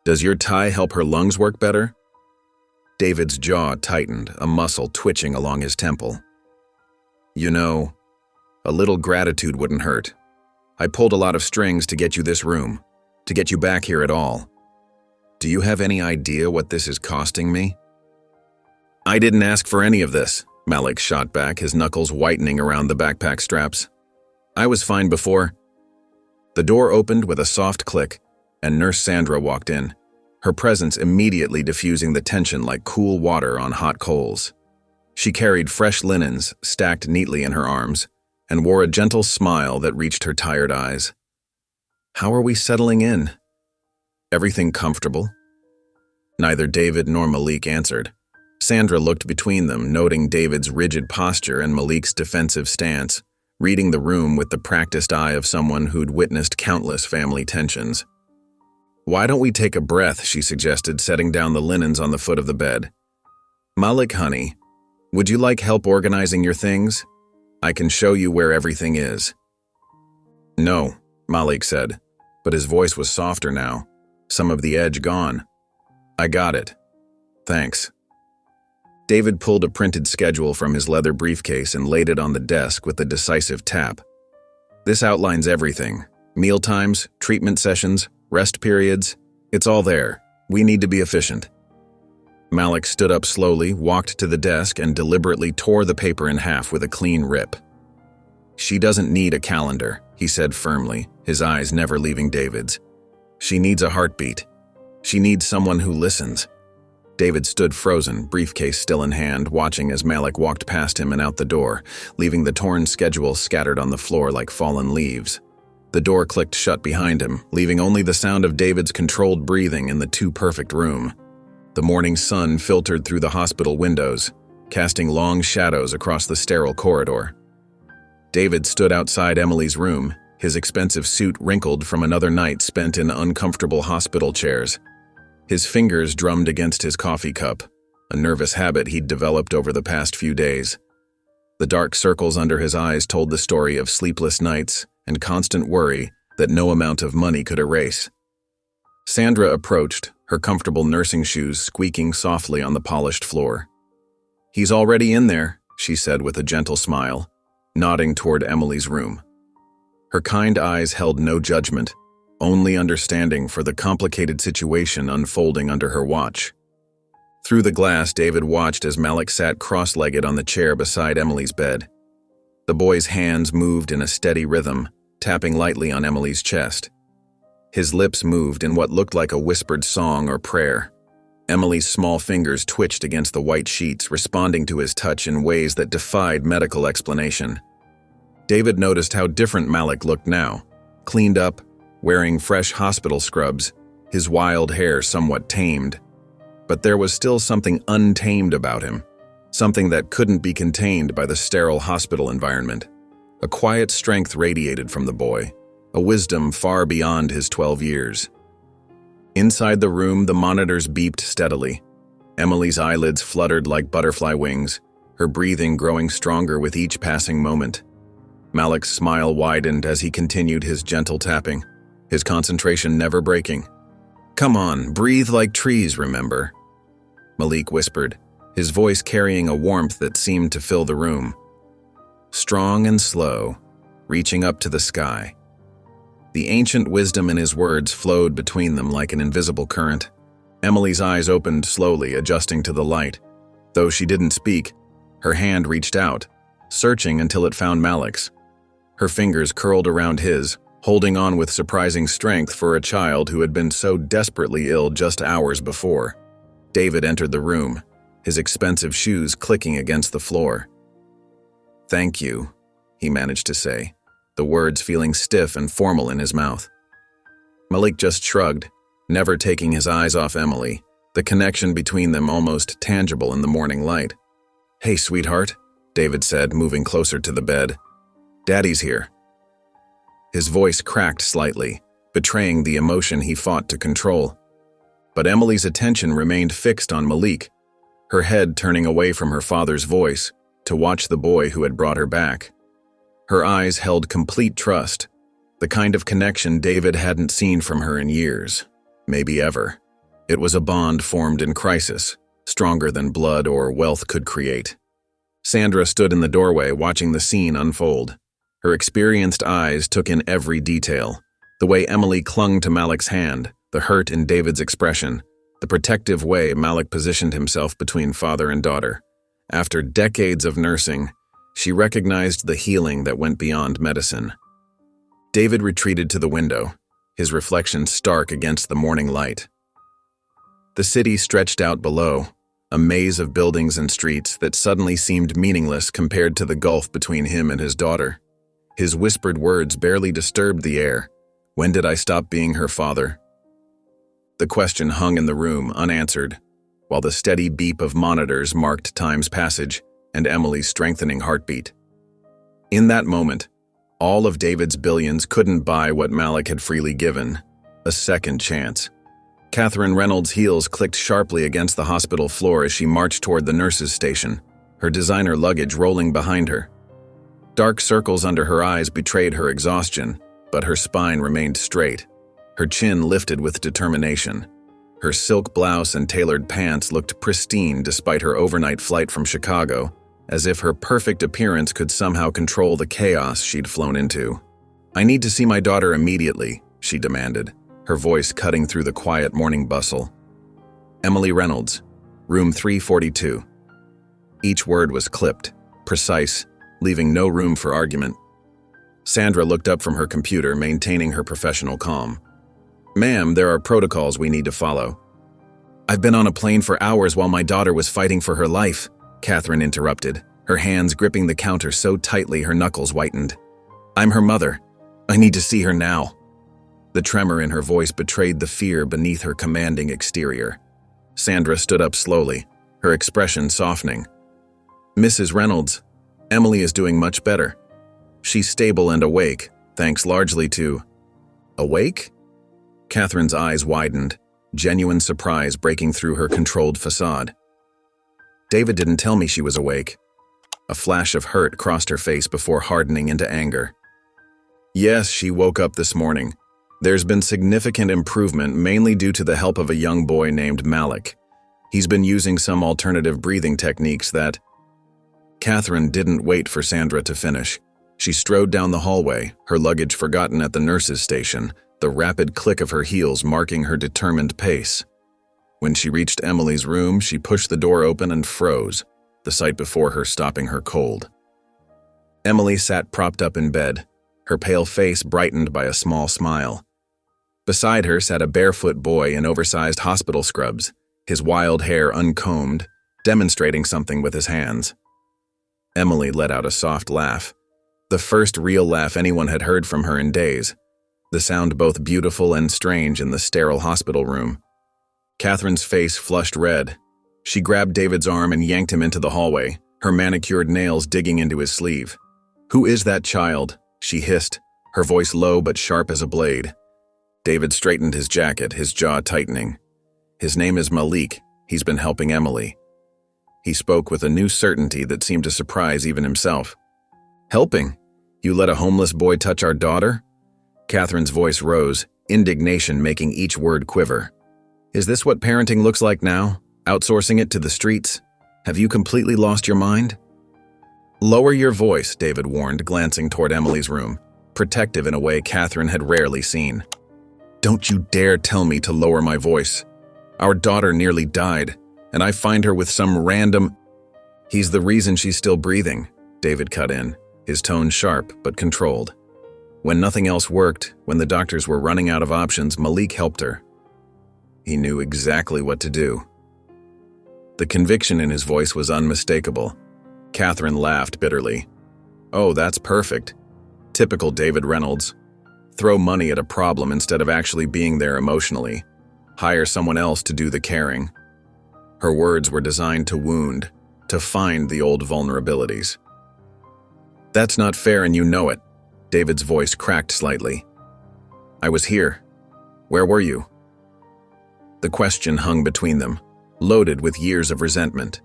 Speaker 1: Does your tie help her lungs work better?" David's jaw tightened, a muscle twitching along his temple. "You know, a little gratitude wouldn't hurt. I pulled a lot of strings to get you this room, to get you back here at all. Do you have any idea what this is costing me?" "I didn't ask for any of this," Malik shot back, his knuckles whitening around the backpack straps. "I was fine before." The door opened with a soft click, and Nurse Sandra walked in, her presence immediately diffusing the tension like cool water on hot coals. She carried fresh linens stacked neatly in her arms, and wore a gentle smile that reached her tired eyes. "How are we settling in? Everything comfortable?" Neither David nor Malik answered. Sandra looked between them, noting David's rigid posture and Malik's defensive stance, reading the room with the practiced eye of someone who'd witnessed countless family tensions. "Why don't we take a breath?" she suggested, setting down the linens on the foot of the bed. "Malik, honey, would you like help organizing your things? I can show you where everything is." "No," Malik said, but his voice was softer now, some of the edge gone. "I got it. Thanks." David pulled a printed schedule from his leather briefcase and laid it on the desk with a decisive tap. "This outlines everything. Meal times, treatment sessions, rest periods. It's all there. We need to be efficient." Malik stood up slowly, walked to the desk, and deliberately tore the paper in half with a clean rip. "She doesn't need a calendar," he said firmly, his eyes never leaving David's. "She needs a heartbeat. She needs someone who listens." David stood frozen, briefcase still in hand, watching as Malik walked past him and out the door, leaving the torn schedule scattered on the floor like fallen leaves. The door clicked shut behind him, leaving only the sound of David's controlled breathing in the too-perfect room. The morning sun filtered through the hospital windows, casting long shadows across the sterile corridor. David stood outside Emily's room, his expensive suit wrinkled from another night spent in uncomfortable hospital chairs. His fingers drummed against his coffee cup, a nervous habit he'd developed over the past few days. The dark circles under his eyes told the story of sleepless nights and constant worry that no amount of money could erase. Sandra approached, her comfortable nursing shoes squeaking softly on the polished floor. "He's already in there," she said with a gentle smile, nodding toward Emily's room. Her kind eyes held no judgment, only understanding for the complicated situation unfolding under her watch. Through the glass, David watched as Malik sat cross-legged on the chair beside Emily's bed. The boy's hands moved in a steady rhythm, tapping lightly on Emily's chest. His lips moved in what looked like a whispered song or prayer. Emily's small fingers twitched against the white sheets, responding to his touch in ways that defied medical explanation. David noticed how different Malik looked now, cleaned up, wearing fresh hospital scrubs, his wild hair somewhat tamed. But there was still something untamed about him, something that couldn't be contained by the sterile hospital environment. A quiet strength radiated from the boy, a wisdom far beyond his 12 years. Inside the room, the monitors beeped steadily. Emily's eyelids fluttered like butterfly wings, her breathing growing stronger with each passing moment. Malik's smile widened as he continued his gentle tapping, his concentration never breaking. "Come on, breathe like trees, remember?" Malik whispered, his voice carrying a warmth that seemed to fill the room. Strong and slow, reaching up to the sky. The ancient wisdom in his words flowed between them like an invisible current. Emily's eyes opened slowly, adjusting to the light. Though she didn't speak, her hand reached out, searching until it found Malik's. Her fingers curled around his, holding on with surprising strength for a child who had been so desperately ill just hours before. David entered the room, his expensive shoes clicking against the floor. "Thank you," he managed to say, the words feeling stiff and formal in his mouth. Malik just shrugged, never taking his eyes off Emily, the connection between them almost tangible in the morning light. "Hey, sweetheart," David said, moving closer to the bed. "Daddy's here." His voice cracked slightly, betraying the emotion he fought to control. But Emily's attention remained fixed on Malik, her head turning away from her father's voice to watch the boy who had brought her back. Her eyes held complete trust, the kind of connection David hadn't seen from her in years, maybe ever. It was a bond formed in crisis, stronger than blood or wealth could create. Sandra stood in the doorway watching the scene unfold. Her experienced eyes took in every detail, the way Emily clung to Malik's hand, the hurt in David's expression, the protective way Malik positioned himself between father and daughter. After decades of nursing, she recognized the healing that went beyond medicine. David retreated to the window, his reflection stark against the morning light. The city stretched out below, a maze of buildings and streets that suddenly seemed meaningless compared to the gulf between him and his daughter. His whispered words barely disturbed the air. When did I stop being her father? The question hung in the room, unanswered, while the steady beep of monitors marked time's passage and Emily's strengthening heartbeat. In that moment, all of David's billions couldn't buy what Malik had freely given, a second chance. Catherine Reynolds' heels clicked sharply against the hospital floor as she marched toward the nurse's station, her designer luggage rolling behind her. Dark circles under her eyes betrayed her exhaustion, but her spine remained straight, her chin lifted with determination. Her silk blouse and tailored pants looked pristine despite her overnight flight from Chicago, as if her perfect appearance could somehow control the chaos she'd flown into. "I need to see my daughter immediately," she demanded, her voice cutting through the quiet morning bustle. "Emily Reynolds, Room 342. Each word was clipped, precise, leaving no room for argument. Sandra looked up from her computer, maintaining her professional calm. "Ma'am, there are protocols we need to follow." "I've been on a plane for hours while my daughter was fighting for her life," Catherine interrupted, her hands gripping the counter so tightly her knuckles whitened. "I'm her mother. I need to see her now." The tremor in her voice betrayed the fear beneath her commanding exterior. Sandra stood up slowly, her expression softening. "Mrs. Reynolds, Emily is doing much better. She's stable and awake, thanks largely to—" "Awake?" Catherine's eyes widened, genuine surprise breaking through her controlled facade. "David didn't tell me she was awake." A flash of hurt crossed her face before hardening into anger. "Yes, she woke up this morning. There's been significant improvement, mainly due to the help of a young boy named Malik. He's been using some alternative breathing techniques that—" Catherine didn't wait for Sandra to finish. She strode down the hallway, her luggage forgotten at the nurse's station, the rapid click of her heels marking her determined pace. When she reached Emily's room, she pushed the door open and froze, the sight before her stopping her cold. Emily sat propped up in bed, her pale face brightened by a small smile. Beside her sat a barefoot boy in oversized hospital scrubs, his wild hair uncombed, demonstrating something with his hands. Emily let out a soft laugh, the first real laugh anyone had heard from her in days, the sound both beautiful and strange in the sterile hospital room. Catherine's face flushed red. She grabbed David's arm and yanked him into the hallway, her manicured nails digging into his sleeve. "Who is that child?" she hissed, her voice low but sharp as a blade. David straightened his jacket, his jaw tightening. "His name is Malik. He's been helping Emily." He spoke with a new certainty that seemed to surprise even himself. "Helping? You let a homeless boy touch our daughter?" Catherine's voice rose, indignation making each word quiver. "Is this what parenting looks like now? Outsourcing it to the streets? Have you completely lost your mind?" "Lower your voice," David warned, glancing toward Emily's room, protective in a way Catherine had rarely seen. "Don't you dare tell me to lower my voice. Our daughter nearly died, and I find her with some random—" "He's the reason she's still breathing," David cut in, his tone sharp but controlled. When nothing else worked, when the doctors were running out of options, Malik helped her. He knew exactly what to do. The conviction in his voice was unmistakable. Catherine laughed bitterly. "Oh, that's perfect. Typical David Reynolds. Throw money at a problem instead of actually being there emotionally. Hire someone else to do the caring." Her words were designed to wound, to find the old vulnerabilities. "That's not fair and you know it." David's voice cracked slightly. "I was here. Where were you?" The question hung between them, loaded with years of resentment.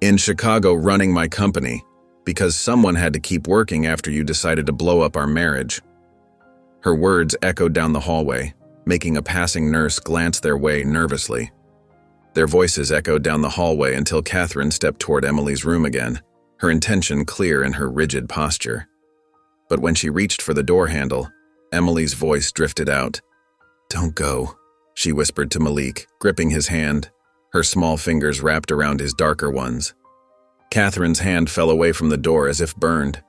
Speaker 1: "In Chicago running my company, because someone had to keep working after you decided to blow up our marriage." Her words echoed down the hallway, making a passing nurse glance their way nervously. Their voices echoed down the hallway until Catherine stepped toward Emily's room again, her intention clear in her rigid posture. But when she reached for the door handle, Emily's voice drifted out. "Don't go," she whispered to Malik, gripping his hand, her small fingers wrapped around his darker ones. Catherine's hand fell away from the door as if burned.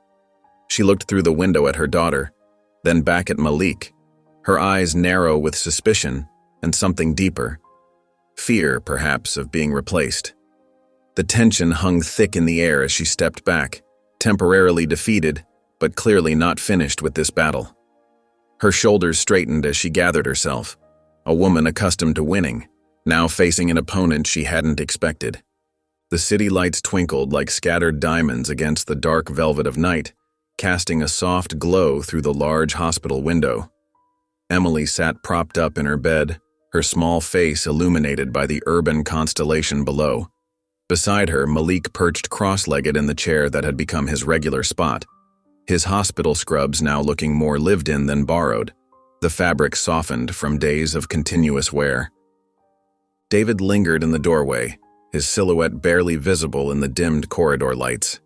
Speaker 1: She looked through the window at her daughter, then back at Malik, her eyes narrow with suspicion and something deeper. Fear, perhaps, of being replaced. The tension hung thick in the air as she stepped back, temporarily defeated, but clearly not finished with this battle. Her shoulders straightened as she gathered herself, a woman accustomed to winning, now facing an opponent she hadn't expected. The city lights twinkled like scattered diamonds against the dark velvet of night, casting a soft glow through the large hospital window. Emily sat propped up in her bed, her small face illuminated by the urban constellation below. Beside her, Malik perched cross-legged in the chair that had become his regular spot, his hospital scrubs now looking more lived-in than borrowed, the fabric softened from days of continuous wear. David lingered in the doorway, his silhouette barely visible in the dimmed corridor lights.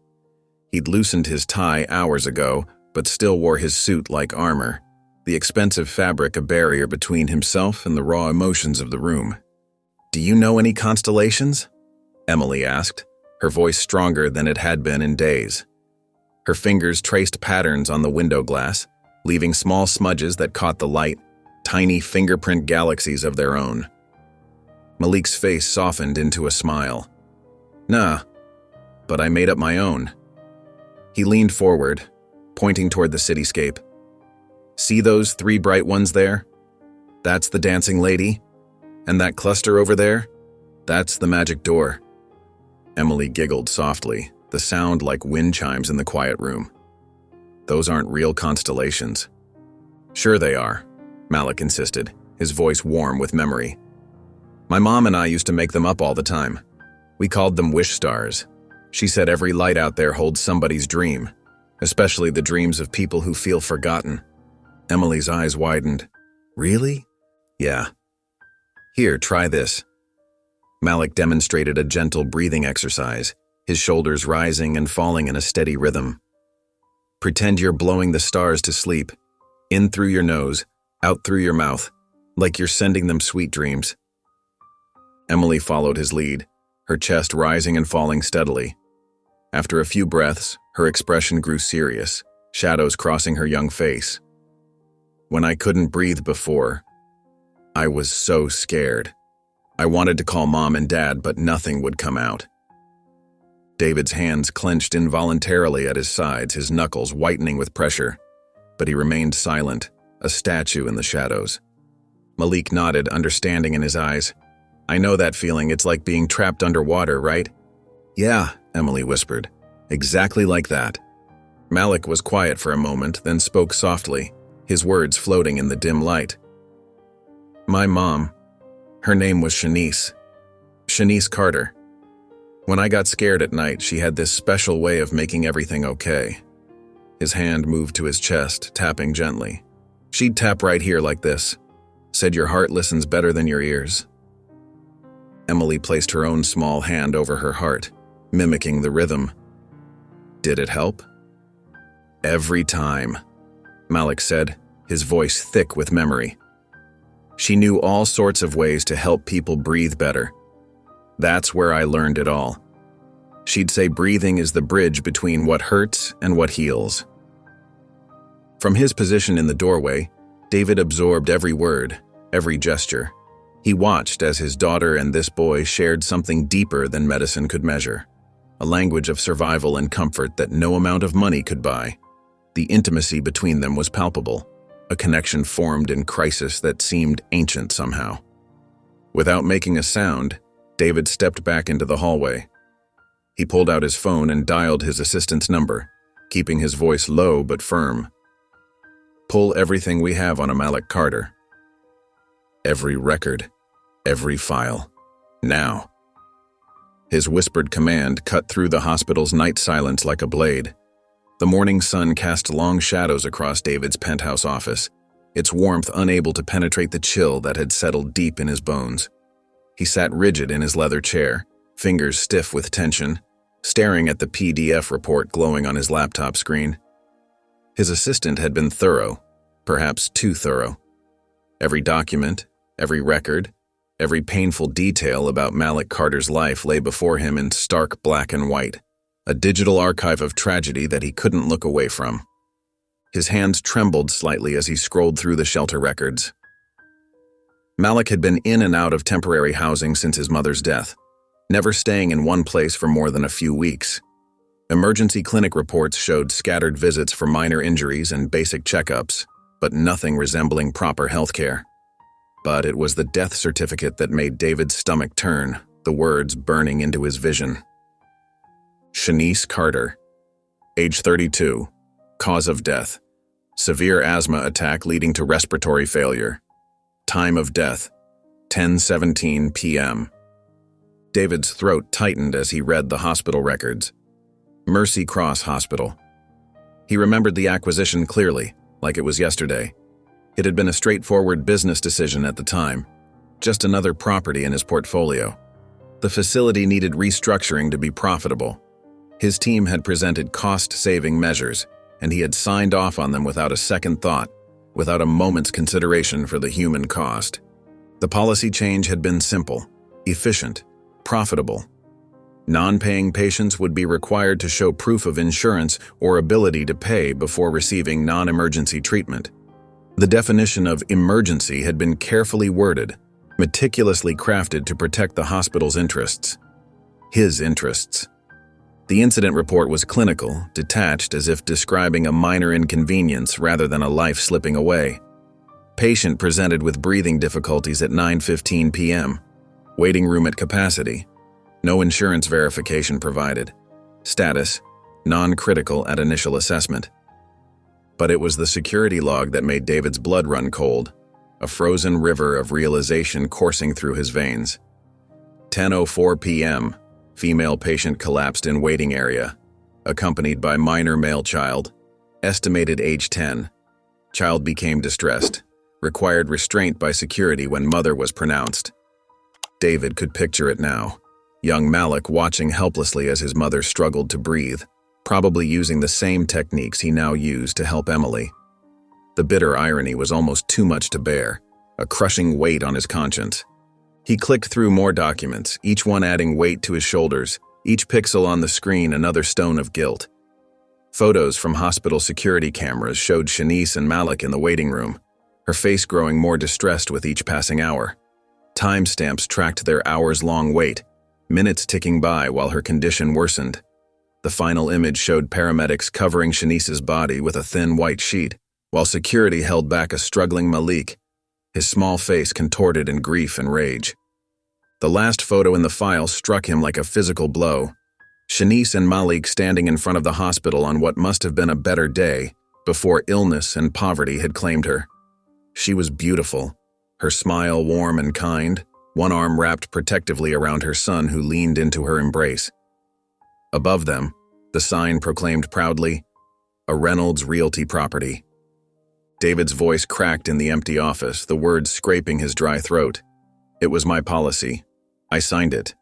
Speaker 1: He'd loosened his tie hours ago, but still wore his suit like armor, the expensive fabric a barrier between himself and the raw emotions of the room. "Do you know any constellations?" Emily asked, her voice stronger than it had been in days. Her fingers traced patterns on the window glass, leaving small smudges that caught the light, tiny fingerprint galaxies of their own. Malik's face softened into a smile. "Nah, but I made up my own." He leaned forward, pointing toward the cityscape. "See those 3 bright ones there? That's the dancing lady. And that cluster over there? That's the magic door." Emily giggled softly, the sound like wind chimes in the quiet room. "Those aren't real constellations." "Sure they are," Malik insisted, his voice warm with memory. "My mom and I used to make them up all the time. We called them wish stars. She said every light out there holds somebody's dream, especially the dreams of people who feel forgotten." Emily's eyes widened. "Really?" "Yeah. Here, try this." Malik demonstrated a gentle breathing exercise, his shoulders rising and falling in a steady rhythm. "Pretend you're blowing the stars to sleep, in through your nose, out through your mouth, like you're sending them sweet dreams." Emily followed his lead, her chest rising and falling steadily. After a few breaths, her expression grew serious, shadows crossing her young face. "When I couldn't breathe before, I was so scared. I wanted to call Mom and Dad, but nothing would come out." David's hands clenched involuntarily at his sides, his knuckles whitening with pressure, but he remained silent, a statue in the shadows. Malik nodded, understanding in his eyes. "I know that feeling. It's like being trapped underwater, right?" "Yeah," Emily whispered. "Exactly like that." Malik was quiet for a moment, then spoke softly, his words floating in the dim light. "My mom, her name was Shanice Carter. When I got scared at night, she had this special way of making everything okay." His hand moved to his chest, tapping gently. "She'd tap right here like this. Said your heart listens better than your ears." Emily placed her own small hand over her heart, mimicking the rhythm. "Did it help?" "Every time," Malik said, his voice thick with memory. "She knew all sorts of ways to help people breathe better. That's where I learned it all. She'd say breathing is the bridge between what hurts and what heals." From his position in the doorway, David absorbed every word, every gesture. He watched as his daughter and this boy shared something deeper than medicine could measure, a language of survival and comfort that no amount of money could buy. The intimacy between them was palpable, a connection formed in crisis that seemed ancient somehow. Without making a sound, David stepped back into the hallway. He pulled out his phone and dialed his assistant's number, keeping his voice low but firm. "Pull everything we have on a Malik Carter. Every record, every file. Now." His whispered command cut through the hospital's night silence like a blade. The morning sun cast long shadows across David's penthouse office, its warmth unable to penetrate the chill that had settled deep in his bones. He sat rigid in his leather chair, fingers stiff with tension, staring at the PDF report glowing on his laptop screen. His assistant had been thorough, perhaps too thorough. Every document, every record, every painful detail about Malik Carter's life lay before him in stark black and white, a digital archive of tragedy that he couldn't look away from. His hands trembled slightly as he scrolled through the shelter records. Malik had been in and out of temporary housing since his mother's death, never staying in one place for more than a few weeks. Emergency clinic reports showed scattered visits for minor injuries and basic checkups, but nothing resembling proper health care. But it was the death certificate that made David's stomach turn, the words burning into his vision. Shanice Carter, age 32, cause of death, severe asthma attack leading to respiratory failure. Time of death, 10:17 p.m. David's throat tightened as he read the hospital records. Mercy Cross Hospital. He remembered the acquisition clearly, like it was yesterday. It had been a straightforward business decision at the time, just another property in his portfolio. The facility needed restructuring to be profitable. His team had presented cost-saving measures, and he had signed off on them without a second thought, without a moment's consideration for the human cost. The policy change had been simple. efficient, profitable. Non-paying patients would be required to show proof of insurance or ability to pay before receiving non-emergency treatment. The definition of emergency had been carefully worded, meticulously crafted to protect the hospital's interests. His interests. The incident report was clinical, detached as if describing a minor inconvenience rather than a life slipping away. Patient presented with breathing difficulties at 9:15 p.m. Waiting room at capacity. No insurance verification provided. Status: non-critical at initial assessment. But it was the security log that made David's blood run cold, a frozen river of realization coursing through his veins. 10:04 p.m. Female patient collapsed in waiting area, accompanied by minor male child, estimated age 10. Child became distressed, required restraint by security when mother was pronounced. David could picture it now. Young Malik watching helplessly as his mother struggled to breathe, probably using the same techniques he now used to help Emily. The bitter irony was almost too much to bear, a crushing weight on his conscience. He clicked through more documents, each one adding weight to his shoulders, each pixel on the screen another stone of guilt. Photos from hospital security cameras showed Shanice and Malik in the waiting room, her face growing more distressed with each passing hour. Timestamps tracked their hours-long wait, minutes ticking by while her condition worsened. The final image showed paramedics covering Shanice's body with a thin white sheet, while security held back a struggling Malik, his small face contorted in grief and rage. The last photo in the file struck him like a physical blow. Shanice and Malik standing in front of the hospital on what must have been a better day, before illness and poverty had claimed her. She was beautiful, her smile warm and kind, one arm wrapped protectively around her son who leaned into her embrace. Above them, the sign proclaimed proudly, "A Reynolds Realty Property." David's voice cracked in the empty office, the words scraping his dry throat. It was my policy. I signed it.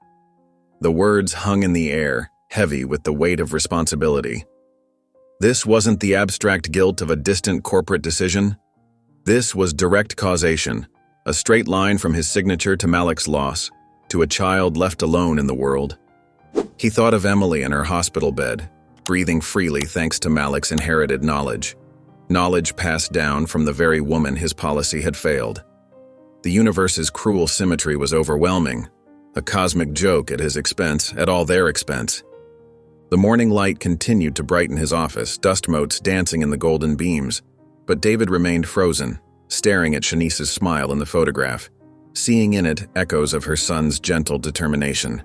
Speaker 1: The words hung in the air, heavy with the weight of responsibility. This wasn't the abstract guilt of a distant corporate decision. This was direct causation, a straight line from his signature to Malik's loss, to a child left alone in the world. He thought of Emily in her hospital bed, breathing freely thanks to Malik's inherited knowledge. Knowledge passed down from the very woman his policy had failed. The universe's cruel symmetry was overwhelming, a cosmic joke at his expense, at all their expense. The morning light continued to brighten his office, dust motes dancing in the golden beams, but David remained frozen, staring at Shanice's smile in the photograph, seeing in it echoes of her son's gentle determination.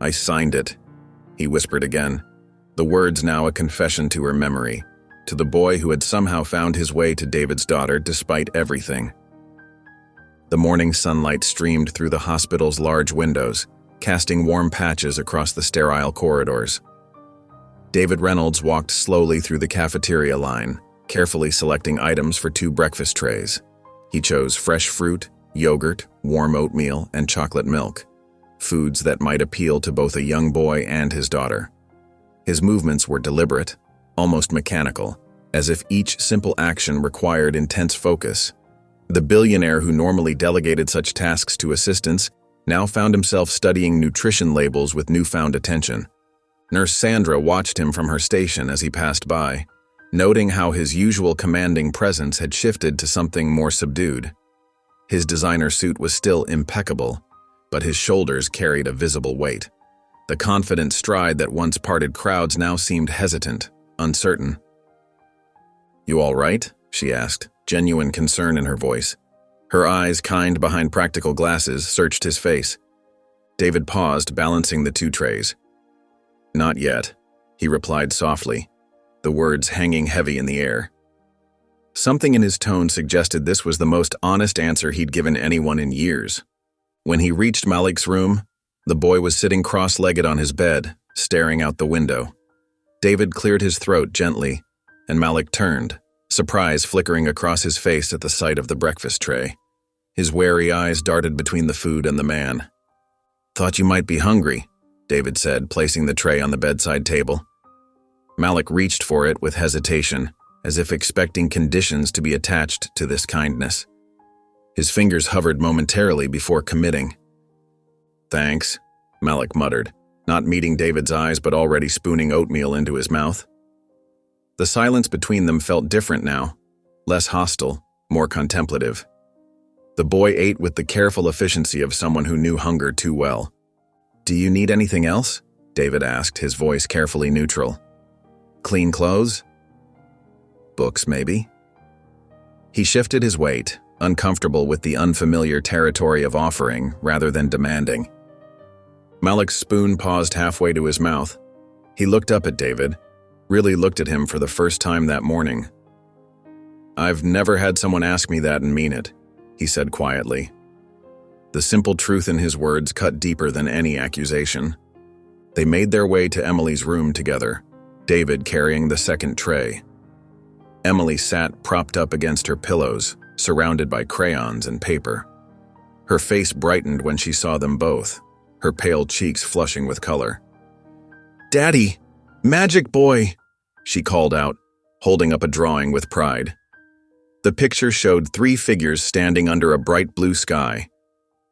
Speaker 1: "I signed it," he whispered again, the words now a confession to her memory, to the boy who had somehow found his way to David's daughter despite everything. The morning sunlight streamed through the hospital's large windows, casting warm patches across the sterile corridors. David Reynolds walked slowly through the cafeteria line, carefully selecting items for 2 breakfast trays. He chose fresh fruit, yogurt, warm oatmeal, and chocolate milk, foods that might appeal to both a young boy and his daughter. His movements were deliberate, almost mechanical, as if each simple action required intense focus. The billionaire who normally delegated such tasks to assistants now found himself studying nutrition labels with newfound attention. Nurse Sandra watched him from her station as he passed by, noting how his usual commanding presence had shifted to something more subdued. His designer suit was still impeccable, but his shoulders carried a visible weight. The confident stride that once parted crowds now seemed hesitant, uncertain. "You all right?" she asked, genuine concern in her voice. Her eyes, kind behind practical glasses, searched his face. David paused, balancing the 2 trays. "Not yet," he replied softly, the words hanging heavy in the air. Something in his tone suggested this was the most honest answer he'd given anyone in years. When he reached Malik's room, the boy was sitting cross-legged on his bed, staring out the window. David cleared his throat gently, and Malik turned, surprise flickering across his face at the sight of the breakfast tray. His wary eyes darted between the food and the man. "Thought you might be hungry," David said, placing the tray on the bedside table. Malik reached for it with hesitation, as if expecting conditions to be attached to this kindness. His fingers hovered momentarily before committing. Thanks, Malik muttered, not meeting David's eyes but already spooning oatmeal into his mouth. The silence between them felt different now, less hostile, more contemplative. The boy ate with the careful efficiency of someone who knew hunger too well. "Do you need anything else?" David asked, his voice carefully neutral. "Clean clothes? Books, maybe?" He shifted his weight, uncomfortable with the unfamiliar territory of offering rather than demanding. Malik's spoon paused halfway to his mouth. He looked up at David, really looked at him for the first time that morning. "I've never had someone ask me that and mean it," he said quietly. The simple truth in his words cut deeper than any accusation. They made their way to Emily's room together, David carrying the second tray. Emily sat propped up against her pillows, surrounded by crayons and paper. Her face brightened when she saw them both, her pale cheeks flushing with color. "Daddy! Magic boy!" she called out, holding up a drawing with pride. The picture showed 3 figures standing under a bright blue sky.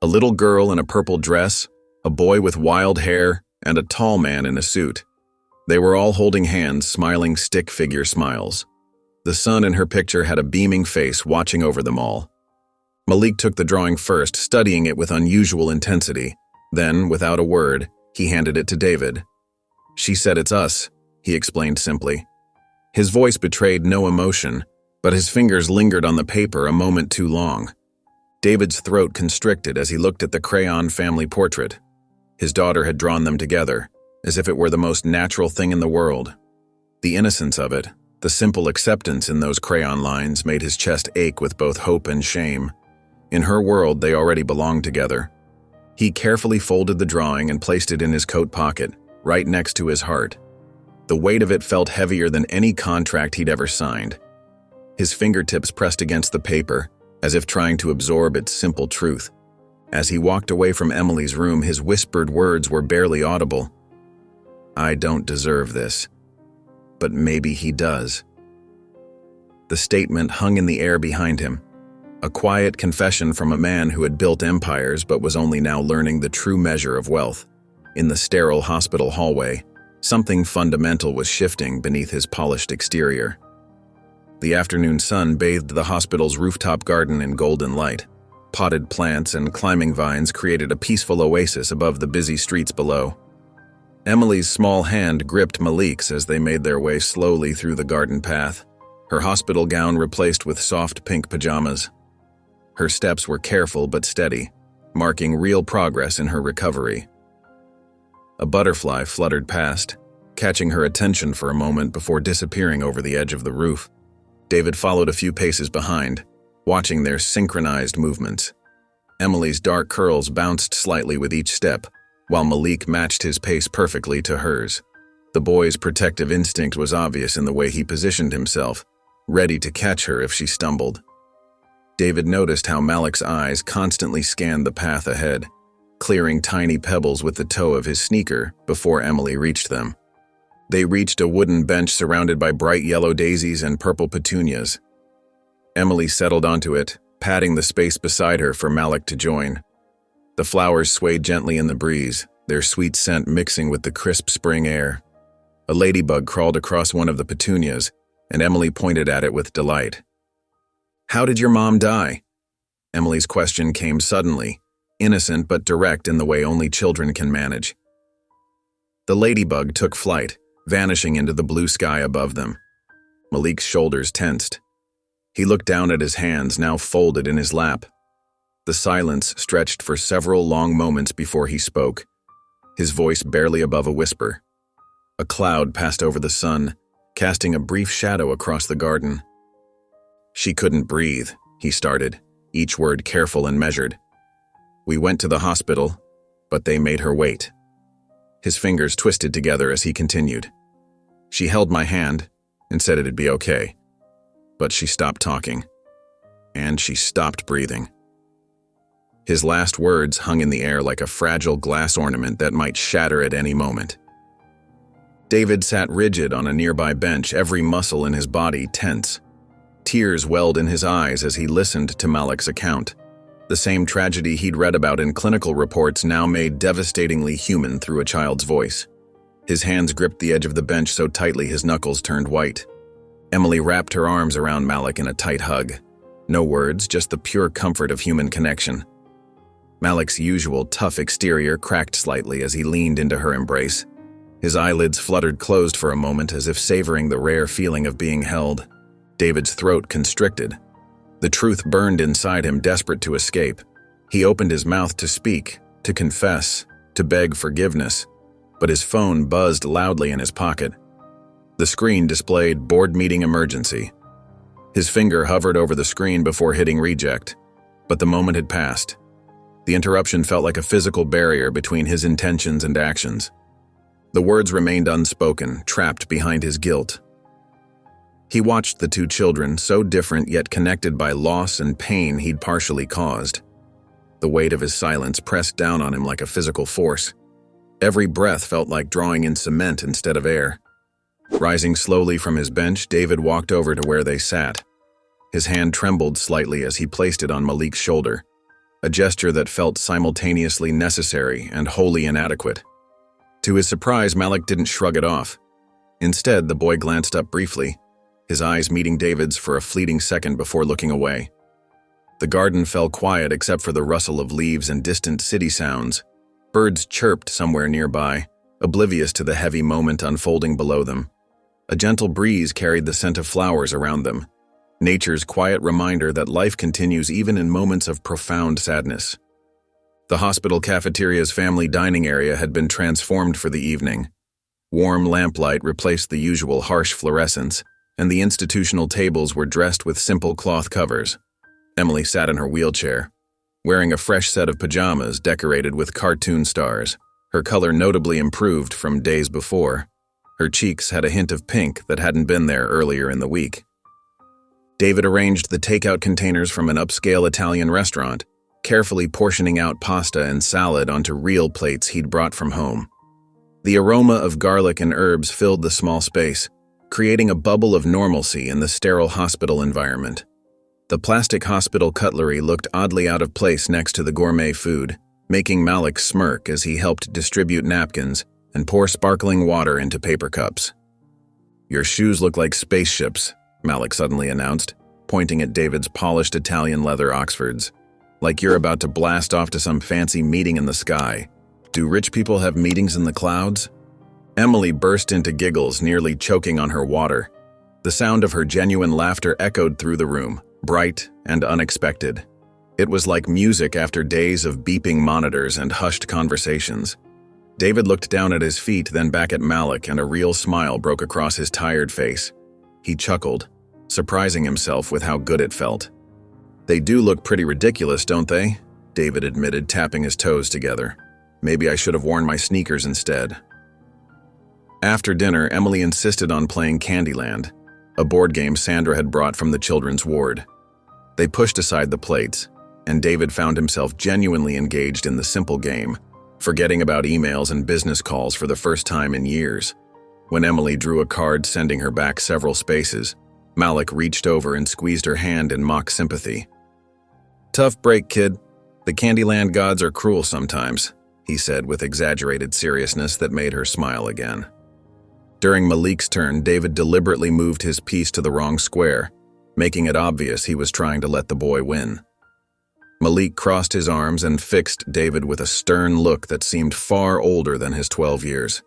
Speaker 1: A little girl in a purple dress, a boy with wild hair, and a tall man in a suit. They were all holding hands, smiling stick figure smiles. The son in her picture had a beaming face watching over them all. Malik took the drawing first, studying it with unusual intensity. Then, without a word, he handed it to David. "She said it's us," he explained simply. His voice betrayed no emotion, but his fingers lingered on the paper a moment too long. David's throat constricted as he looked at the crayon family portrait. His daughter had drawn them together, as if it were the most natural thing in the world. The innocence of it, the simple acceptance in those crayon lines made his chest ache with both hope and shame. In her world, they already belonged together. He carefully folded the drawing and placed it in his coat pocket, right next to his heart. The weight of it felt heavier than any contract he'd ever signed. His fingertips pressed against the paper, as if trying to absorb its simple truth. As he walked away from Emily's room, his whispered words were barely audible. "I don't deserve this. But maybe he does." The statement hung in the air behind him, a quiet confession from a man who had built empires but was only now learning the true measure of wealth. In the sterile hospital hallway, something fundamental was shifting beneath his polished exterior. The afternoon sun bathed the hospital's rooftop garden in golden light. Potted plants and climbing vines created a peaceful oasis above the busy streets below. Emily's small hand gripped Malik's as they made their way slowly through the garden path, her hospital gown replaced with soft pink pajamas. Her steps were careful but steady, marking real progress in her recovery. A butterfly fluttered past, catching her attention for a moment before disappearing over the edge of the roof. David followed a few paces behind, watching their synchronized movements. Emily's dark curls bounced slightly with each step, while Malik matched his pace perfectly to hers. The boy's protective instinct was obvious in the way he positioned himself, ready to catch her if she stumbled. David noticed how Malik's eyes constantly scanned the path ahead, clearing tiny pebbles with the toe of his sneaker before Emily reached them. They reached a wooden bench surrounded by bright yellow daisies and purple petunias. Emily settled onto it, patting the space beside her for Malik to join. The flowers swayed gently in the breeze, their sweet scent mixing with the crisp spring air. A ladybug crawled across one of the petunias, and Emily pointed at it with delight. "How did your mom die?" Emily's question came suddenly, innocent but direct in the way only children can manage. The ladybug took flight, vanishing into the blue sky above them. Malik's shoulders tensed. He looked down at his hands, now folded in his lap. The silence stretched for several long moments before he spoke, his voice barely above a whisper. A cloud passed over the sun, casting a brief shadow across the garden. "She couldn't breathe," he started, each word careful and measured. "We went to the hospital, but they made her wait." His fingers twisted together as he continued. "She held my hand and said it'd be okay. But she stopped talking. And she stopped breathing." His last words hung in the air like a fragile glass ornament that might shatter at any moment. David sat rigid on a nearby bench, every muscle in his body tense. Tears welled in his eyes as he listened to Malik's account. The same tragedy he'd read about in clinical reports now made devastatingly human through a child's voice. His hands gripped the edge of the bench so tightly his knuckles turned white. Emily wrapped her arms around Malik in a tight hug. No words, just the pure comfort of human connection. Malik's usual tough exterior cracked slightly as he leaned into her embrace. His eyelids fluttered closed for a moment as if savoring the rare feeling of being held. David's throat constricted. The truth burned inside him, desperate to escape. He opened his mouth to speak, to confess, to beg forgiveness, but his phone buzzed loudly in his pocket. The screen displayed board meeting emergency. His finger hovered over the screen before hitting reject, but the moment had passed. The interruption felt like a physical barrier between his intentions and actions. The words remained unspoken, trapped behind his guilt. He watched the two children, so different yet connected by loss and pain he'd partially caused. The weight of his silence pressed down on him like a physical force. Every breath felt like drawing in cement instead of air. Rising slowly from his bench, David walked over to where they sat. His hand trembled slightly as he placed it on Malik's shoulder, a gesture that felt simultaneously necessary and wholly inadequate. To his surprise, Malik didn't shrug it off. Instead, the boy glanced up briefly, his eyes meeting David's for a fleeting second before looking away. The garden fell quiet except for the rustle of leaves and distant city sounds. Birds chirped somewhere nearby, oblivious to the heavy moment unfolding below them. A gentle breeze carried the scent of flowers around them, nature's quiet reminder that life continues even in moments of profound sadness. The hospital cafeteria's family dining area had been transformed for the evening. Warm lamplight replaced the usual harsh fluorescence, and the institutional tables were dressed with simple cloth covers. Emily sat in her wheelchair, wearing a fresh set of pajamas decorated with cartoon stars, her color notably improved from days before. Her cheeks had a hint of pink that hadn't been there earlier in the week. David arranged the takeout containers from an upscale Italian restaurant, carefully portioning out pasta and salad onto real plates he'd brought from home. The aroma of garlic and herbs filled the small space, creating a bubble of normalcy in the sterile hospital environment. The plastic hospital cutlery looked oddly out of place next to the gourmet food, making Malik smirk as he helped distribute napkins and pour sparkling water into paper cups. "Your shoes look like spaceships," Malik suddenly announced, pointing at David's polished Italian leather Oxfords. "Like you're about to blast off to some fancy meeting in the sky. Do rich people have meetings in the clouds?" Emily burst into giggles, nearly choking on her water. The sound of her genuine laughter echoed through the room, bright and unexpected. It was like music after days of beeping monitors and hushed conversations. David looked down at his feet, then back at Malik, and a real smile broke across his tired face. He chuckled, surprising himself with how good it felt. "They do look pretty ridiculous, don't they?" David admitted, tapping his toes together. "Maybe I should have worn my sneakers instead." After dinner, Emily insisted on playing Candyland, a board game Sandra had brought from the children's ward. They pushed aside the plates, and David found himself genuinely engaged in the simple game, forgetting about emails and business calls for the first time in years. When Emily drew a card sending her back several spaces, Malik reached over and squeezed her hand in mock sympathy. "Tough break, kid. The Candyland gods are cruel sometimes," he said with exaggerated seriousness that made her smile again. During Malik's turn, David deliberately moved his piece to the wrong square, making it obvious he was trying to let the boy win. Malik crossed his arms and fixed David with a stern look that seemed far older than his 12 years.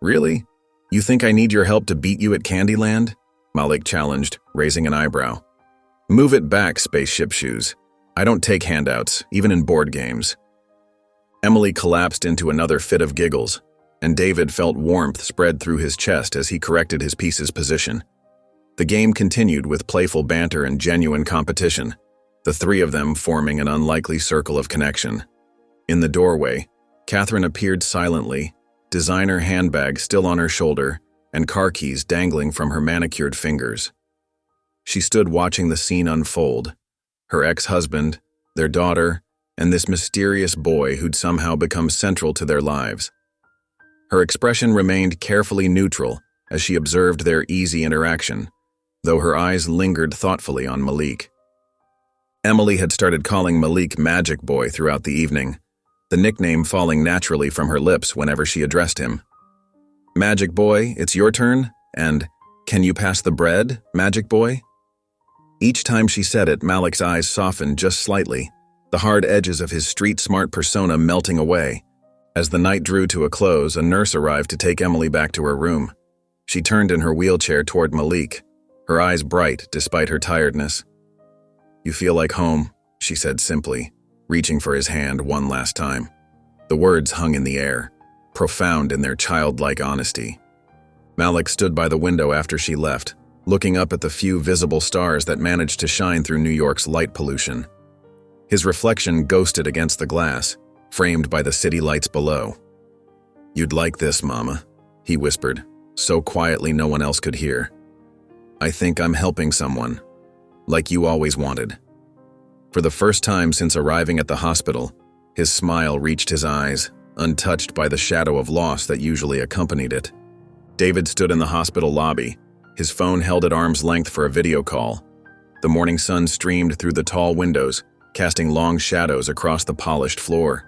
Speaker 1: "Really? You think I need your help to beat you at Candyland?" Malik challenged, raising an eyebrow. "Move it back, spaceship shoes. I don't take handouts, even in board games." Emily collapsed into another fit of giggles, and David felt warmth spread through his chest as he corrected his piece's position. The game continued with playful banter and genuine competition, the three of them forming an unlikely circle of connection. In the doorway, Catherine appeared silently, designer handbag still on her shoulder and car keys dangling from her manicured fingers. She stood watching the scene unfold, her ex-husband, their daughter, and this mysterious boy who'd somehow become central to their lives. Her expression remained carefully neutral as she observed their easy interaction, though her eyes lingered thoughtfully on Malik. Emily had started calling Malik Magic Boy throughout the evening, the nickname falling naturally from her lips whenever she addressed him. "Magic Boy, it's your turn," and "Can you pass the bread, Magic Boy?" Each time she said it, Malik's eyes softened just slightly, the hard edges of his street-smart persona melting away. As the night drew to a close, a nurse arrived to take Emily back to her room. She turned in her wheelchair toward Malik, her eyes bright despite her tiredness. "You feel like home," she said simply, reaching for his hand one last time. The words hung in the air, profound in their childlike honesty. Malik stood by the window after she left, looking up at the few visible stars that managed to shine through New York's light pollution. His reflection ghosted against the glass, framed by the city lights below. "You'd like this, Mama," he whispered, so quietly no one else could hear. "I think I'm helping someone, like you always wanted." For the first time since arriving at the hospital, his smile reached his eyes, untouched by the shadow of loss that usually accompanied it. David stood in the hospital lobby, his phone held at arm's length for a video call. The morning sun streamed through the tall windows, casting long shadows across the polished floor.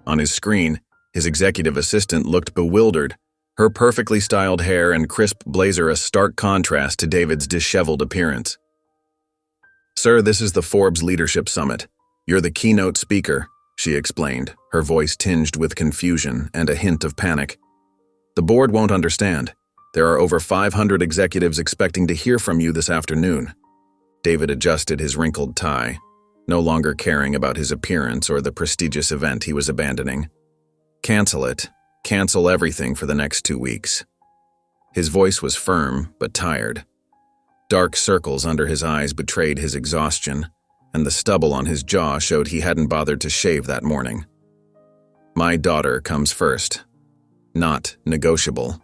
Speaker 1: On his screen, his executive assistant looked bewildered, her perfectly styled hair and crisp blazer a stark contrast to David's disheveled appearance. "Sir, this is the Forbes Leadership Summit. You're the keynote speaker," she explained, her voice tinged with confusion and a hint of panic. "The board won't understand. There are over 500 executives expecting to hear from you this afternoon." David adjusted his wrinkled tie, no longer caring about his appearance or the prestigious event he was abandoning. "Cancel it. Cancel everything for the next 2 weeks." His voice was firm but tired. Dark circles under his eyes betrayed his exhaustion, and the stubble on his jaw showed he hadn't bothered to shave that morning. "My daughter comes first. Not negotiable."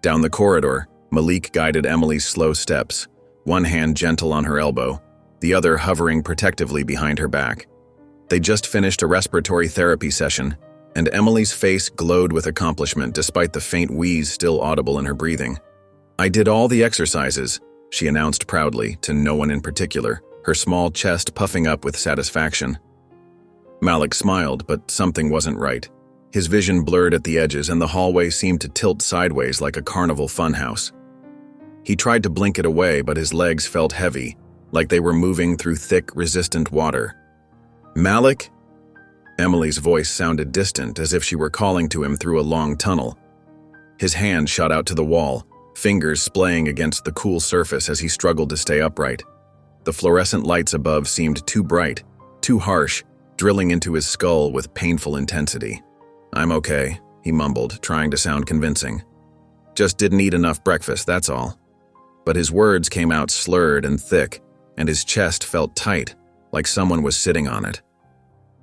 Speaker 1: Down the corridor, Malik guided Emily's slow steps, one hand gentle on her elbow, the other hovering protectively behind her back. They just finished a respiratory therapy session, and Emily's face glowed with accomplishment despite the faint wheeze still audible in her breathing. "I did all the exercises," she announced proudly, to no one in particular, her small chest puffing up with satisfaction. Malik smiled, but something wasn't right. His vision blurred at the edges and the hallway seemed to tilt sideways like a carnival funhouse. He tried to blink it away, but his legs felt heavy, like they were moving through thick, resistant water. "Malik?" Emily's voice sounded distant, as if she were calling to him through a long tunnel. His hand shot out to the wall, fingers splaying against the cool surface as he struggled to stay upright. The fluorescent lights above seemed too bright, too harsh, drilling into his skull with painful intensity. "I'm okay," he mumbled, trying to sound convincing. "Just didn't eat enough breakfast, that's all." But his words came out slurred and thick, and his chest felt tight, like someone was sitting on it.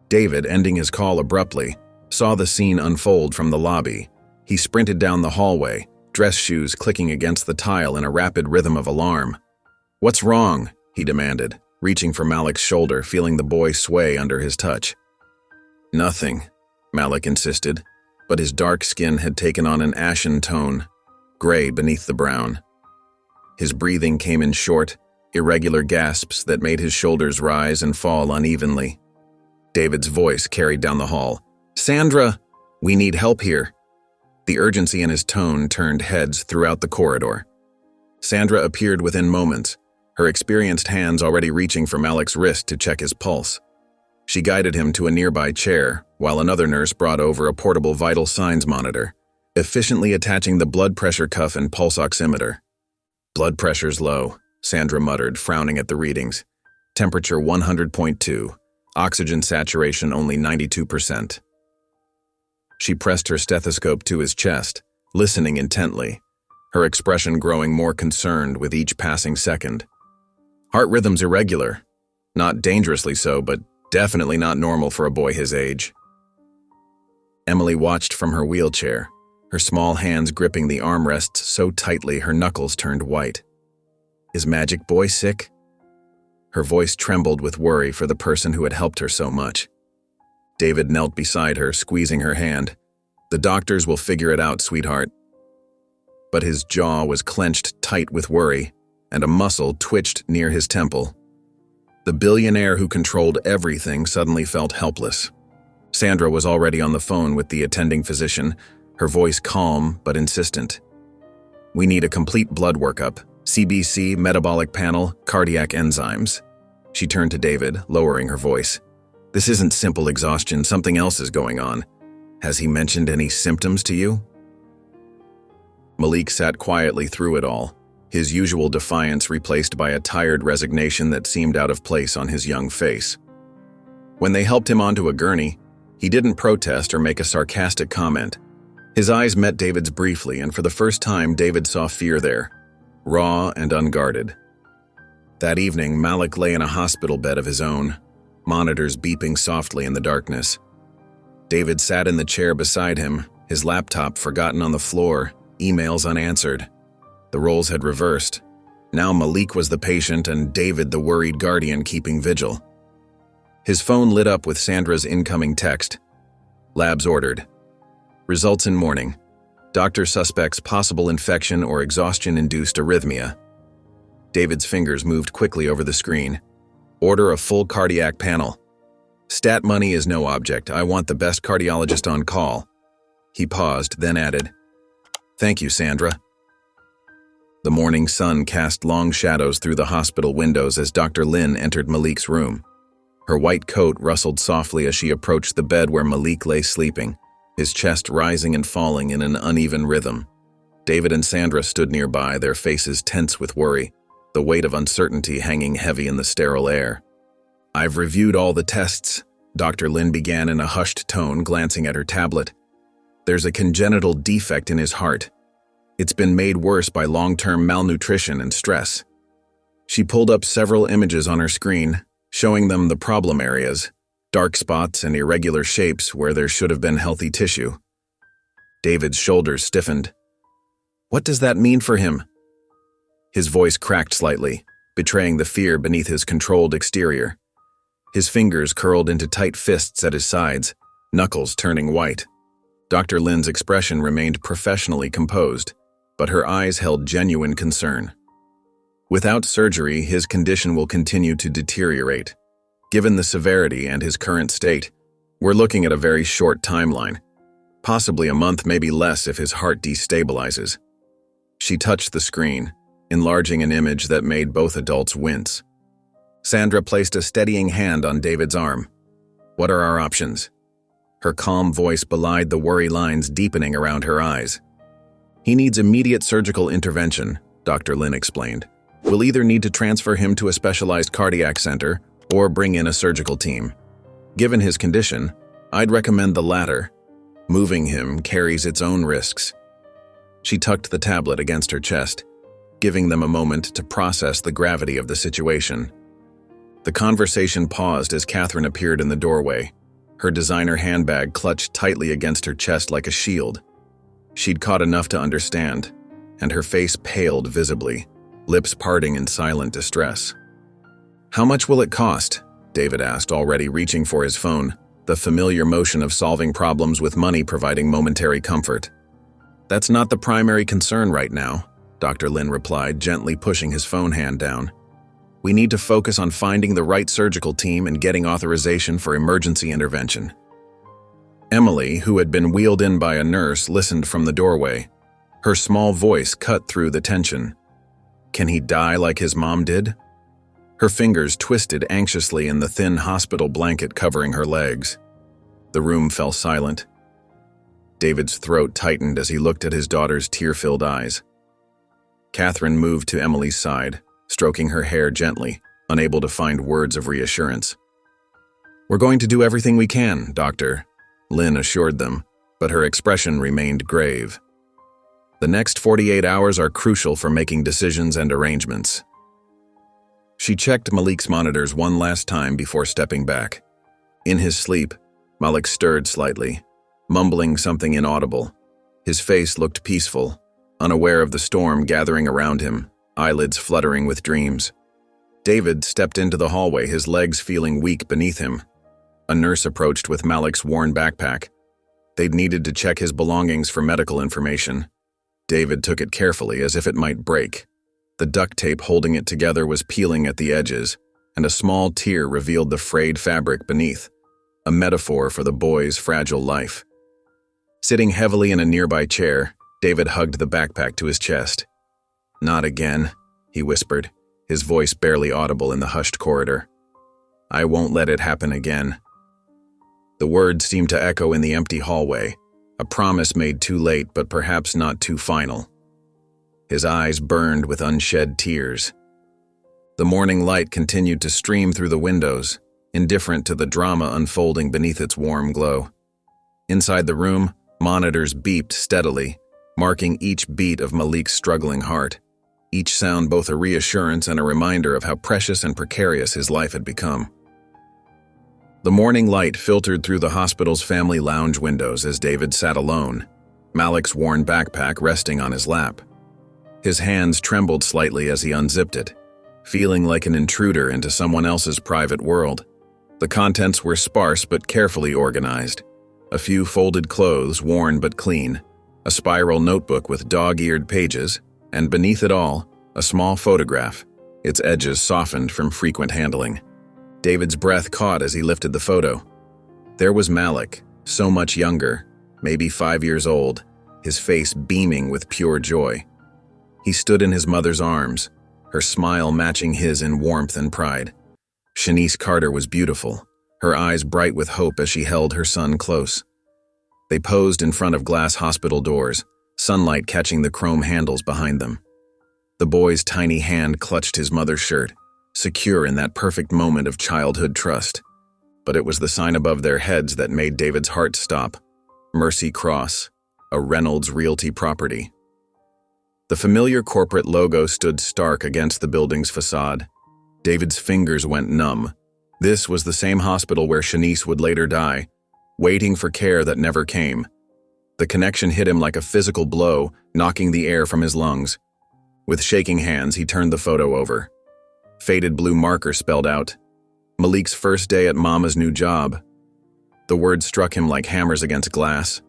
Speaker 1: David, ending his call abruptly, saw the scene unfold from the lobby. He sprinted down the hallway, dress shoes clicking against the tile in a rapid rhythm of alarm. "What's wrong?" he demanded, reaching for Malik's shoulder, feeling the boy sway under his touch. "Nothing," Malik insisted, but his dark skin had taken on an ashen tone, gray beneath the brown. His breathing came in short, irregular gasps that made his shoulders rise and fall unevenly. David's voice carried down the hall. "Sandra, we need help here." The urgency in his tone turned heads throughout the corridor. Sandra appeared within moments, her experienced hands already reaching for Malik's wrist to check his pulse. She guided him to a nearby chair, while another nurse brought over a portable vital signs monitor, efficiently attaching the blood pressure cuff and pulse oximeter. "Blood pressure's low," Sandra muttered, frowning at the readings. "Temperature 100.2. Oxygen saturation only 92%. She pressed her stethoscope to his chest, listening intently, her expression growing more concerned with each passing second. "Heart rhythm's irregular. Not dangerously so, but definitely not normal for a boy his age." Emily watched from her wheelchair, her small hands gripping the armrests so tightly her knuckles turned white. "Is Magic Boy sick?" Her voice trembled with worry for the person who had helped her so much. David knelt beside her, squeezing her hand. "The doctors will figure it out, sweetheart." But his jaw was clenched tight with worry, and a muscle twitched near his temple. The billionaire who controlled everything suddenly felt helpless. Sandra was already on the phone with the attending physician, her voice calm but insistent. "We need a complete blood workup, CBC, metabolic panel, cardiac enzymes." She turned to David, lowering her voice. "This isn't simple exhaustion, something else is going on. Has he mentioned any symptoms to you?" Malik sat quietly through it all, his usual defiance replaced by a tired resignation that seemed out of place on his young face. When they helped him onto a gurney, he didn't protest or make a sarcastic comment. His eyes met David's briefly, and for the first time David saw fear there, raw and unguarded. That evening, Malik lay in a hospital bed of his own, monitors beeping softly in the darkness. David sat in the chair beside him, his laptop forgotten on the floor, emails unanswered. The roles had reversed. Now Malik was the patient and David the worried guardian keeping vigil. His phone lit up with Sandra's incoming text. "Labs ordered. Results in morning. Doctor suspects possible infection or exhaustion-induced arrhythmia." David's fingers moved quickly over the screen. "Order a full cardiac panel. Stat money is no object. I want the best cardiologist on call." He paused, then added, "Thank you, Sandra." The morning sun cast long shadows through the hospital windows as Dr. Lin entered Malik's room. Her white coat rustled softly as she approached the bed where Malik lay sleeping, his chest rising and falling in an uneven rhythm. David and Sandra stood nearby, their faces tense with worry, the weight of uncertainty hanging heavy in the sterile air. "I've reviewed all the tests," Dr. Lin began in a hushed tone, glancing at her tablet. "There's a congenital defect in his heart. It's been made worse by long-term malnutrition and stress." She pulled up several images on her screen, showing them the problem areas, dark spots and irregular shapes where there should have been healthy tissue. David's shoulders stiffened. "What does that mean for him?" His voice cracked slightly, betraying the fear beneath his controlled exterior. His fingers curled into tight fists at his sides, knuckles turning white. Dr. Lin's expression remained professionally composed, but her eyes held genuine concern. "Without surgery, his condition will continue to deteriorate. Given the severity and his current state, we're looking at a very short timeline. Possibly a month, maybe less if his heart destabilizes." She touched the screen, enlarging an image that made both adults wince. Sandra placed a steadying hand on David's arm. "What are our options?" Her calm voice belied the worry lines deepening around her eyes. "He needs immediate surgical intervention," Dr. Lin explained. "We'll either need to transfer him to a specialized cardiac center or bring in a surgical team. Given his condition, I'd recommend the latter. Moving him carries its own risks." She tucked the tablet against her chest, giving them a moment to process the gravity of the situation. The conversation paused as Catherine appeared in the doorway, her designer handbag clutched tightly against her chest like a shield. She'd caught enough to understand, and her face paled visibly, lips parting in silent distress. "How much will it cost?" David asked, already reaching for his phone, the familiar motion of solving problems with money providing momentary comfort. "That's not the primary concern right now," Dr. Lin replied, gently pushing his phone hand down. "We need to focus on finding the right surgical team and getting authorization for emergency intervention." Emily, who had been wheeled in by a nurse, listened from the doorway. Her small voice cut through the tension. "Can he die like his mom did?" Her fingers twisted anxiously in the thin hospital blanket covering her legs. The room fell silent. David's throat tightened as he looked at his daughter's tear-filled eyes. Catherine moved to Emily's side, stroking her hair gently, unable to find words of reassurance. "We're going to do everything we can, Doctor," Lynn assured them, but her expression remained grave. "The next 48 hours are crucial for making decisions and arrangements." She checked Malik's monitors one last time before stepping back. In his sleep, Malik stirred slightly, mumbling something inaudible. His face looked peaceful, unaware of the storm gathering around him, eyelids fluttering with dreams. David stepped into the hallway, his legs feeling weak beneath him. A nurse approached with Malik's worn backpack. They'd needed to check his belongings for medical information. David took it carefully as if it might break. The duct tape holding it together was peeling at the edges, and a small tear revealed the frayed fabric beneath, a metaphor for the boy's fragile life. Sitting heavily in a nearby chair, David hugged the backpack to his chest. "Not again," he whispered, his voice barely audible in the hushed corridor. "I won't let it happen again." The words seemed to echo in the empty hallway, a promise made too late but perhaps not too final. His eyes burned with unshed tears. The morning light continued to stream through the windows, indifferent to the drama unfolding beneath its warm glow. Inside the room, monitors beeped steadily, marking each beat of Malik's struggling heart, each sound both a reassurance and a reminder of how precious and precarious his life had become. The morning light filtered through the hospital's family lounge windows as David sat alone, Malik's worn backpack resting on his lap. His hands trembled slightly as he unzipped it, feeling like an intruder into someone else's private world. The contents were sparse but carefully organized. A few folded clothes, worn but clean, a spiral notebook with dog-eared pages, and beneath it all, a small photograph, its edges softened from frequent handling. David's breath caught as he lifted the photo. There was Malik, so much younger, maybe 5 years old, his face beaming with pure joy. He stood in his mother's arms, her smile matching his in warmth and pride. Shanice Carter was beautiful, her eyes bright with hope as she held her son close. They posed in front of glass hospital doors, sunlight catching the chrome handles behind them. The boy's tiny hand clutched his mother's shirt, secure in that perfect moment of childhood trust. But it was the sign above their heads that made David's heart stop. Mercy Cross, a Reynolds Realty property. The familiar corporate logo stood stark against the building's facade. David's fingers went numb. This was the same hospital where Shanice would later die, waiting for care that never came. The connection hit him like a physical blow, knocking the air from his lungs. With shaking hands, he turned the photo over. Faded blue marker spelled out, "Malik's first day at Mama's new job." The words struck him like hammers against glass.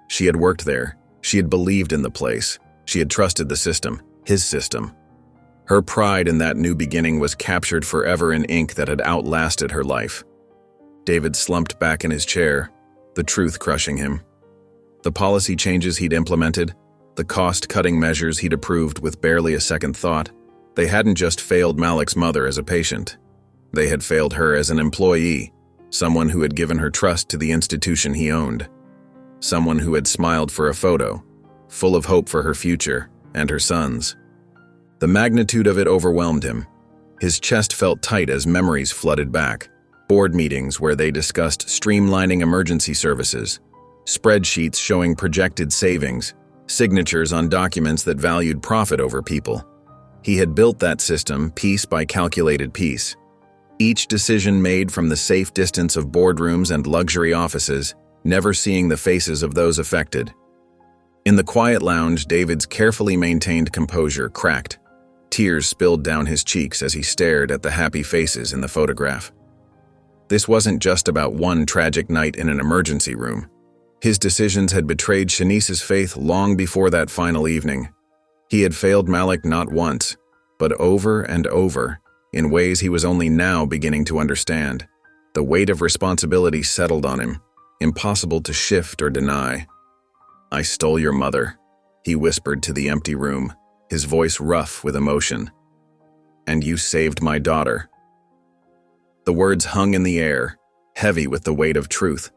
Speaker 1: She had worked there. She had believed in the place. She had trusted the system, his system. Her pride in that new beginning was captured forever in ink that had outlasted her life. David slumped back in his chair, the truth crushing him. The policy changes he'd implemented, the cost-cutting measures he'd approved with barely a second thought, they hadn't just failed Malik's mother as a patient. They had failed her as an employee, someone who had given her trust to the institution he owned. Someone who had smiled for a photo, full of hope for her future and her son's. The magnitude of it overwhelmed him. His chest felt tight as memories flooded back. Board meetings where they discussed streamlining emergency services, spreadsheets showing projected savings, signatures on documents that valued profit over people. He had built that system piece by calculated piece. Each decision made from the safe distance of boardrooms and luxury offices, never seeing the faces of those affected. In the quiet lounge, David's carefully maintained composure cracked. Tears spilled down his cheeks as he stared at the happy faces in the photograph. This wasn't just about one tragic night in an emergency room. His decisions had betrayed Shanice's faith long before that final evening. He had failed Malik not once, but over and over, in ways he was only now beginning to understand. The weight of responsibility settled on him, impossible to shift or deny. "I stole your mother," he whispered to the empty room, his voice rough with emotion. "And you saved my daughter." The words hung in the air, heavy with the weight of truth.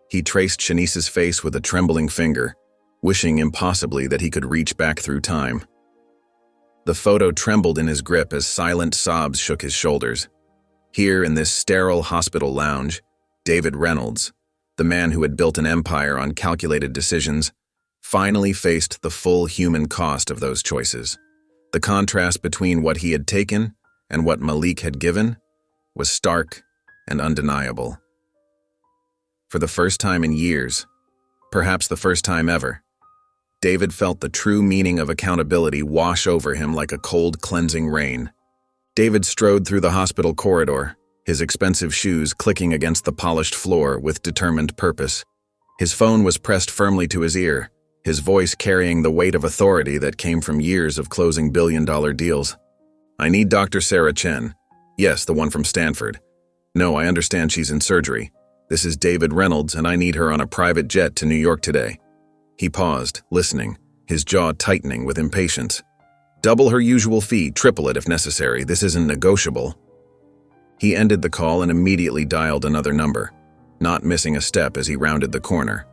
Speaker 1: He traced Shanice's face with a trembling finger, wishing impossibly that he could reach back through time. The photo trembled in his grip as silent sobs shook his shoulders. Here in this sterile hospital lounge, David Reynolds, the man who had built an empire on calculated decisions, finally faced the full human cost of those choices. The contrast between what he had taken and what Malik had given was stark and undeniable. For the first time in years, perhaps the first time ever, David felt the true meaning of accountability wash over him like a cold, cleansing rain. David strode through the hospital corridor, his expensive shoes clicking against the polished floor with determined purpose. His phone was pressed firmly to his ear, his voice carrying the weight of authority that came from years of closing billion-dollar deals. "I need Dr. Sarah Chen. Yes, the one from Stanford. No, I understand she's in surgery. This is David Reynolds, and I need her on a private jet to New York today. He paused, listening, his jaw tightening with impatience. Double her usual fee, triple it if necessary. This isn't negotiable. He ended the call and immediately dialed another number, not missing a step as he rounded the corner.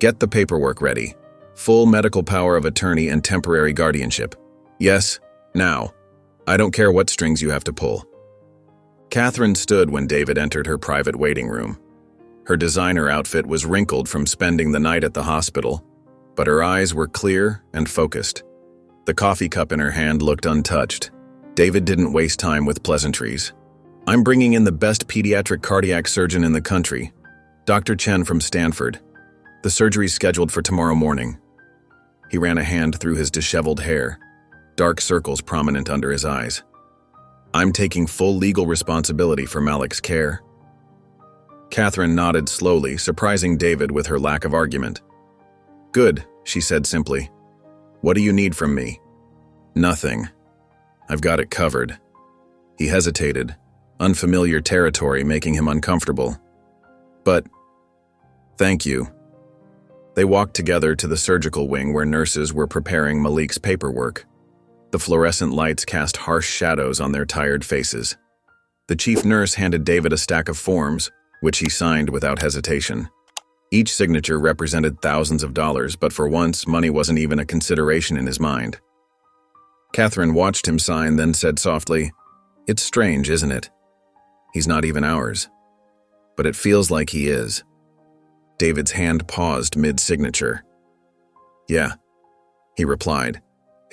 Speaker 1: Get the paperwork ready. Full medical power of attorney and temporary guardianship. Yes, now. I don't care what strings you have to pull. Catherine stood when David entered her private waiting room. Her designer outfit was wrinkled from spending the night at the hospital, but her eyes were clear and focused. The coffee cup in her hand looked untouched. David didn't waste time with pleasantries. I'm bringing in the best pediatric cardiac surgeon in the country, Dr. Chen from Stanford. The surgery's scheduled for tomorrow morning. He ran a hand through his disheveled hair, dark circles prominent under his eyes. I'm taking full legal responsibility for Malik's care. Catherine nodded slowly, surprising David with her lack of argument. Good, she said simply. What do you need from me? Nothing. I've got it covered. He hesitated, unfamiliar territory making him uncomfortable. But, thank you. They walked together to the surgical wing where nurses were preparing Malik's paperwork. The fluorescent lights cast harsh shadows on their tired faces. The chief nurse handed David a stack of forms, which he signed without hesitation. Each signature represented thousands of dollars, but for once, money wasn't even a consideration in his mind. Catherine watched him sign, then said softly, It's strange, isn't it? He's not even ours. But it feels like he is. David's hand paused mid-signature. Yeah, he replied,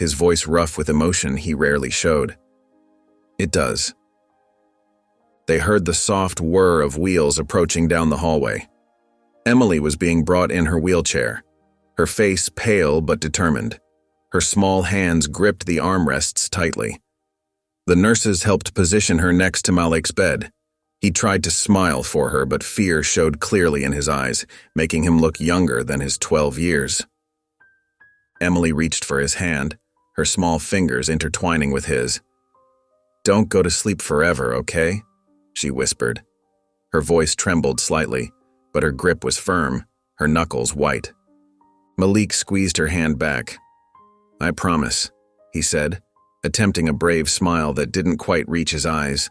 Speaker 1: his voice rough with emotion he rarely showed. It does. They heard the soft whir of wheels approaching down the hallway. Emily was being brought in her wheelchair, her face pale but determined. Her small hands gripped the armrests tightly. The nurses helped position her next to Malik's bed. He tried to smile for her, but fear showed clearly in his eyes, making him look younger than his 12 years. Emily reached for his hand, her small fingers intertwining with his. Don't go to sleep forever, okay? She whispered. Her voice trembled slightly, but her grip was firm, her knuckles white. Malik squeezed her hand back. I promise, he said, attempting a brave smile that didn't quite reach his eyes.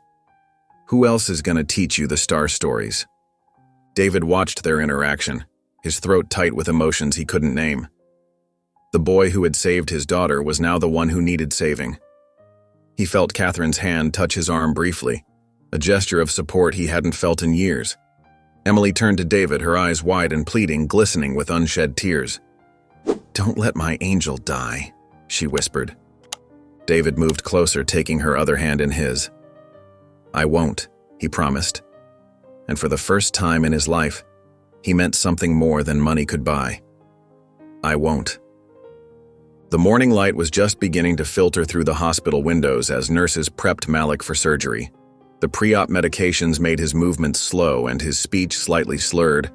Speaker 1: Who else is going to teach you the star stories? David watched their interaction, his throat tight with emotions he couldn't name. The boy who had saved his daughter was now the one who needed saving. He felt Catherine's hand touch his arm briefly, a gesture of support he hadn't felt in years. Emily turned to David, her eyes wide and pleading, glistening with unshed tears. Don't let my angel die, she whispered. David moved closer, taking her other hand in his. I won't, he promised. And for the first time in his life, he meant something more than money could buy. I won't. The morning light was just beginning to filter through the hospital windows as nurses prepped Malik for surgery. The pre-op medications made his movements slow and his speech slightly slurred,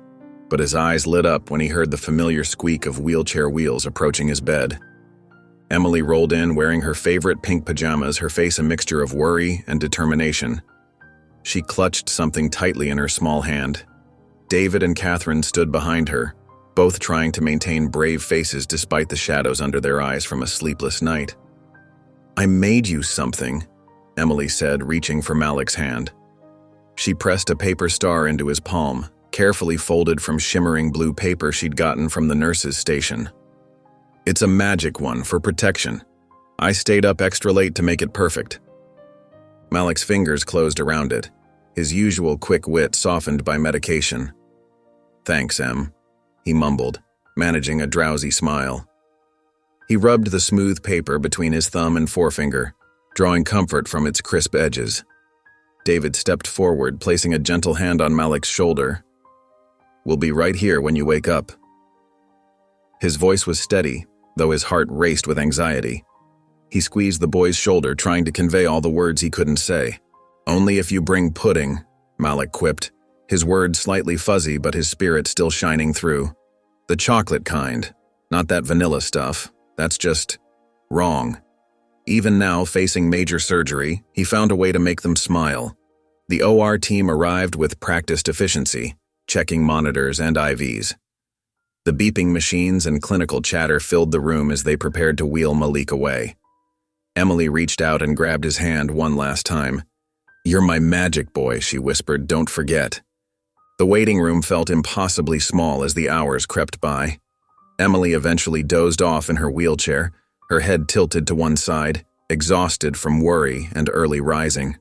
Speaker 1: but his eyes lit up when he heard the familiar squeak of wheelchair wheels approaching his bed. Emily rolled in wearing her favorite pink pajamas, her face a mixture of worry and determination. She clutched something tightly in her small hand. David and Catherine stood behind her, both trying to maintain brave faces despite the shadows under their eyes from a sleepless night. I made you something, Emily said, reaching for Malik's hand. She pressed a paper star into his palm, carefully folded from shimmering blue paper she'd gotten from the nurse's station. It's a magic one for protection. I stayed up extra late to make it perfect. Malik's fingers closed around it, his usual quick wit softened by medication. Thanks, Em, he mumbled, managing a drowsy smile. He rubbed the smooth paper between his thumb and forefinger, drawing comfort from its crisp edges. David stepped forward, placing a gentle hand on Malik's shoulder. We'll be right here when you wake up. His voice was steady, though his heart raced with anxiety. He squeezed the boy's shoulder, trying to convey all the words he couldn't say. Only if you bring pudding, Malik quipped, his words slightly fuzzy but his spirit still shining through. The chocolate kind, not that vanilla stuff. That's just wrong. Even now, facing major surgery, he found a way to make them smile. The OR team arrived with practiced efficiency, checking monitors and IVs. The beeping machines and clinical chatter filled the room as they prepared to wheel Malik away. Emily reached out and grabbed his hand one last time. "You're my magic boy," she whispered, "don't forget." The waiting room felt impossibly small as the hours crept by. Emily eventually dozed off in her wheelchair, her head tilted to one side, exhausted from worry and early rising.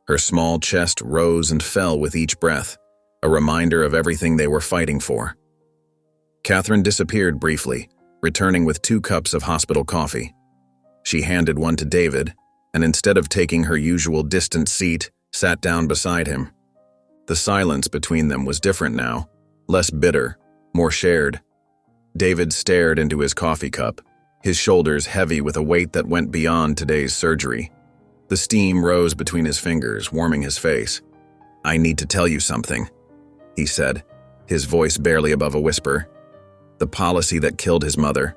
Speaker 1: Her small chest rose and fell with each breath, a reminder of everything they were fighting for. Catherine disappeared briefly, returning with 2 cups of hospital coffee. She handed one to David, and instead of taking her usual distant seat, sat down beside him. The silence between them was different now, less bitter, more shared. David stared into his coffee cup, his shoulders heavy with a weight that went beyond today's surgery. The steam rose between his fingers, warming his face. "I need to tell you something," he said, his voice barely above a whisper. "The policy that killed his mother.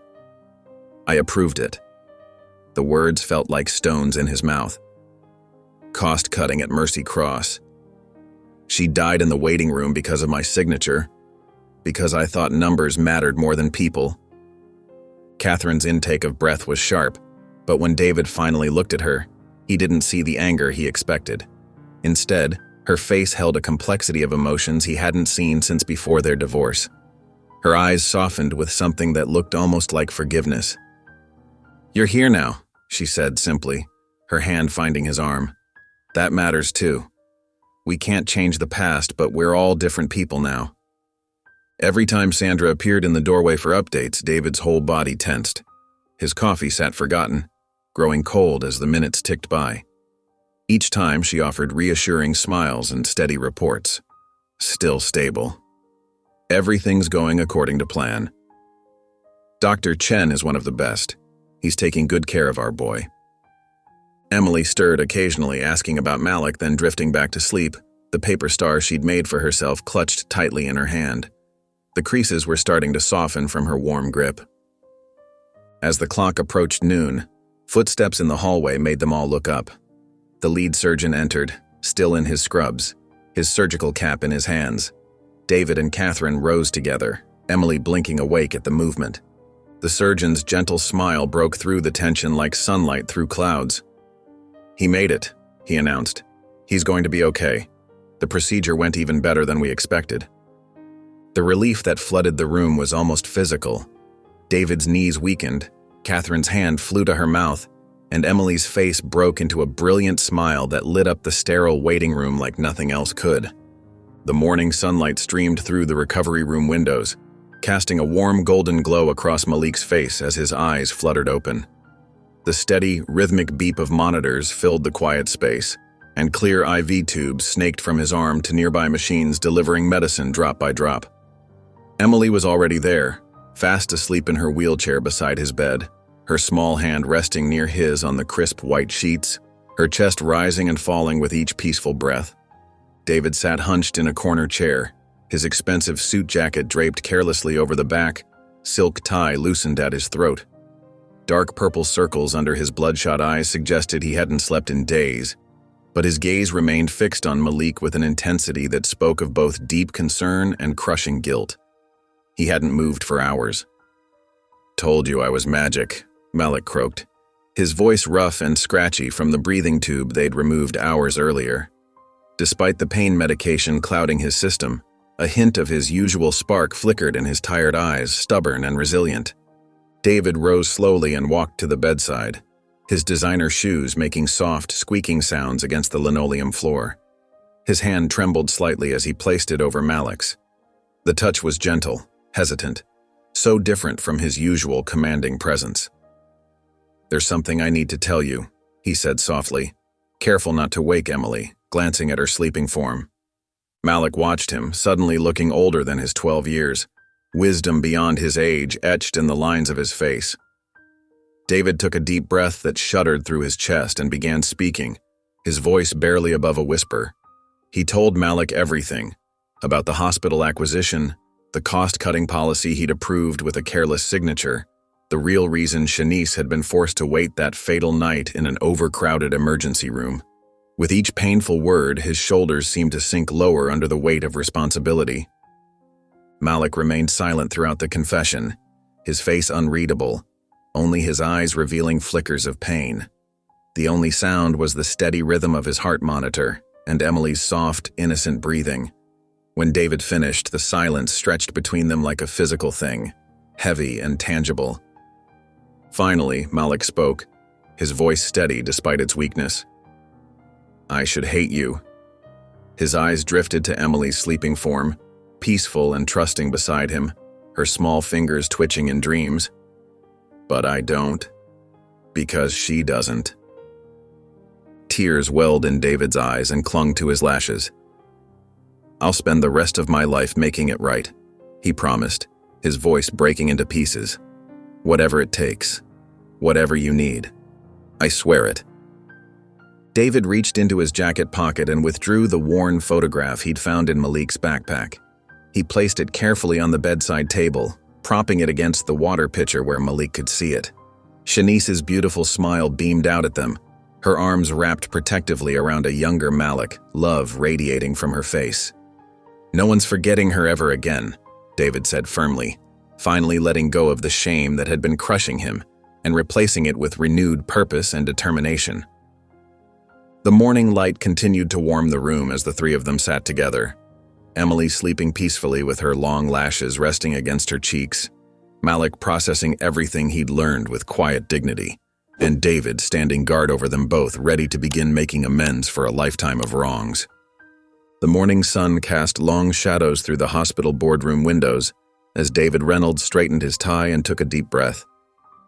Speaker 1: I approved it." The words felt like stones in his mouth. "Cost-cutting at Mercy Cross. She died in the waiting room because of my signature, because I thought numbers mattered more than people." Catherine's intake of breath was sharp, but when David finally looked at her, he didn't see the anger he expected. Instead, her face held a complexity of emotions he hadn't seen since before their divorce. Her eyes softened with something that looked almost like forgiveness. "You're here now," she said simply, her hand finding his arm. "That matters too. We can't change the past, but we're all different people now." Every time Sandra appeared in the doorway for updates, David's whole body tensed. His coffee sat forgotten, growing cold as the minutes ticked by. Each time she offered reassuring smiles and steady reports. Still stable. Everything's going according to plan. "Dr. Chen is one of the best. He's taking good care of our boy." Emily stirred occasionally, asking about Malik, then drifting back to sleep, the paper star she'd made for herself clutched tightly in her hand. The creases were starting to soften from her warm grip. As the clock approached noon, footsteps in the hallway made them all look up. The lead surgeon entered, still in his scrubs, his surgical cap in his hands. David and Catherine rose together, Emily blinking awake at the movement. The surgeon's gentle smile broke through the tension like sunlight through clouds. "He made it," he announced. "He's going to be okay. The procedure went even better than we expected." The relief that flooded the room was almost physical. David's knees weakened, Catherine's hand flew to her mouth, and Emily's face broke into a brilliant smile that lit up the sterile waiting room like nothing else could. The morning sunlight streamed through the recovery room windows, casting a warm golden glow across Malik's face as his eyes fluttered open. The steady, rhythmic beep of monitors filled the quiet space, and clear IV tubes snaked from his arm to nearby machines delivering medicine drop by drop. Emily was already there, fast asleep in her wheelchair beside his bed, her small hand resting near his on the crisp white sheets, her chest rising and falling with each peaceful breath. David sat hunched in a corner chair, his expensive suit jacket draped carelessly over the back, silk tie loosened at his throat. Dark purple circles under his bloodshot eyes suggested he hadn't slept in days, but his gaze remained fixed on Malik with an intensity that spoke of both deep concern and crushing guilt. He hadn't moved for hours. "Told you I was magic," Malik croaked, his voice rough and scratchy from the breathing tube they'd removed hours earlier. Despite the pain medication clouding his system, a hint of his usual spark flickered in his tired eyes, stubborn and resilient. David rose slowly and walked to the bedside, his designer shoes making soft, squeaking sounds against the linoleum floor. His hand trembled slightly as he placed it over Malik's. The touch was gentle, hesitant, so different from his usual commanding presence. "There's something I need to tell you," he said softly, careful not to wake Emily, glancing at her sleeping form. Malik watched him, suddenly looking older than his 12 years, wisdom beyond his age etched in the lines of his face. David took a deep breath that shuddered through his chest and began speaking, his voice barely above a whisper. He told Malik everything, about the hospital acquisition, the cost-cutting policy he'd approved with a careless signature, The real reason Shanice had been forced to wait that fatal night in an overcrowded emergency room. With each painful word, his shoulders seemed to sink lower under the weight of responsibility. Malik remained silent throughout the confession, his face unreadable, only his eyes revealing flickers of pain. The only sound was the steady rhythm of his heart monitor and Emily's soft, innocent breathing. When David finished, the silence stretched between them like a physical thing, heavy and tangible. Finally, Malik spoke, his voice steady despite its weakness. "I should hate you." His eyes drifted to Emily's sleeping form, peaceful and trusting beside him, her small fingers twitching in dreams. "But I don't. Because she doesn't." Tears welled in David's eyes and clung to his lashes. "I'll spend the rest of my life making it right," he promised, his voice breaking into pieces. "Whatever it takes. Whatever you need. I swear it." David reached into his jacket pocket and withdrew the worn photograph he'd found in Malik's backpack. He placed it carefully on the bedside table, propping it against the water pitcher where Malik could see it. Shanice's beautiful smile beamed out at them, her arms wrapped protectively around a younger Malik, love radiating from her face. "No one's forgetting her ever again," David said firmly, finally letting go of the shame that had been crushing him and replacing it with renewed purpose and determination. The morning light continued to warm the room as the three of them sat together. Emily sleeping peacefully with her long lashes resting against her cheeks, Malik processing everything he'd learned with quiet dignity, and David standing guard over them both, ready to begin making amends for a lifetime of wrongs. The morning sun cast long shadows through the hospital boardroom windows as David Reynolds straightened his tie and took a deep breath.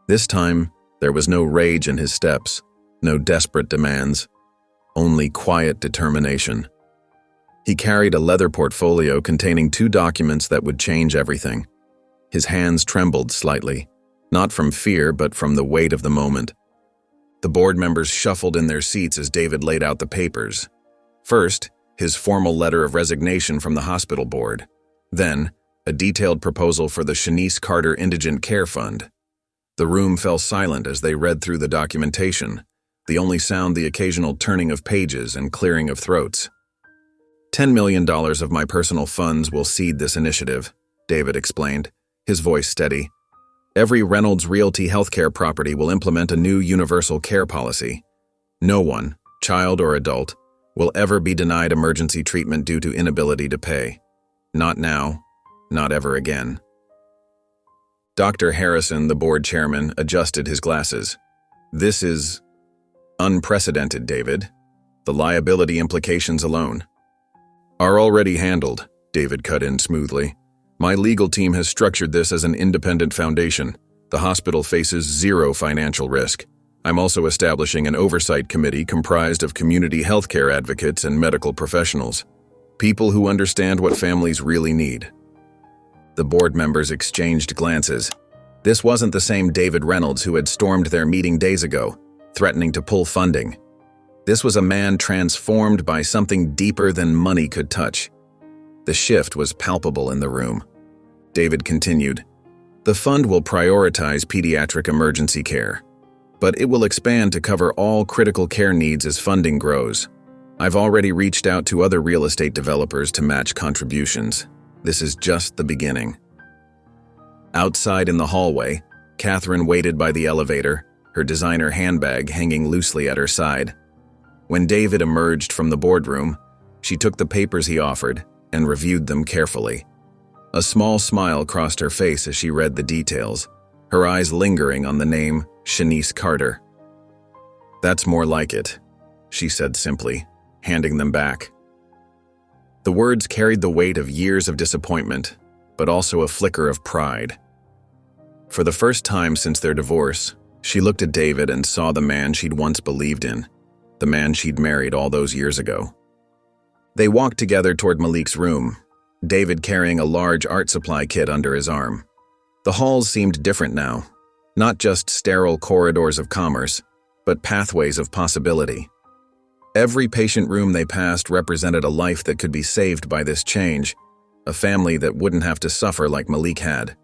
Speaker 1: This time, there was no rage in his steps, no desperate demands, only quiet determination. He carried a leather portfolio containing 2 documents that would change everything. His hands trembled slightly, not from fear but from the weight of the moment. The board members shuffled in their seats as David laid out the papers. First, his formal letter of resignation from the hospital board. Then, a detailed proposal for the Shanice Carter Indigent Care Fund. The room fell silent as they read through the documentation, the only sound the occasional turning of pages and clearing of throats. $10 million of my personal funds will seed this initiative, David explained, his voice steady. Every Reynolds Realty healthcare property will implement a new universal care policy. No one, child or adult, will ever be denied emergency treatment due to inability to pay. Not now, not ever again. Dr. Harrison, the board chairman, adjusted his glasses. "This is unprecedented, David. The liability implications alone are already handled," David cut in smoothly. "My legal team has structured this as an independent foundation. The hospital faces 0 financial risk. I'm also establishing an oversight committee comprised of community healthcare advocates and medical professionals, people who understand what families really need." The board members exchanged glances. This wasn't the same David Reynolds who had stormed their meeting days ago, threatening to pull funding. This was a man transformed by something deeper than money could touch. The shift was palpable in the room. David continued, "The fund will prioritize pediatric emergency care, but it will expand to cover all critical care needs as funding grows. I've already reached out to other real estate developers to match contributions. This is just the beginning." Outside in the hallway, Catherine waited by the elevator, her designer handbag hanging loosely at her side. When David emerged from the boardroom, she took the papers he offered and reviewed them carefully. A small smile crossed her face as she read the details, her eyes lingering on the name Shanice Carter. "That's more like it," she said simply, handing them back. The words carried the weight of years of disappointment, but also a flicker of pride. For the first time since their divorce, she looked at David and saw the man she'd once believed in, the man she'd married all those years ago. They walked together toward Malik's room, David carrying a large art supply kit under his arm. The halls seemed different now, not just sterile corridors of commerce, but pathways of possibility. Every patient room they passed represented a life that could be saved by this change, a family that wouldn't have to suffer like Malik had.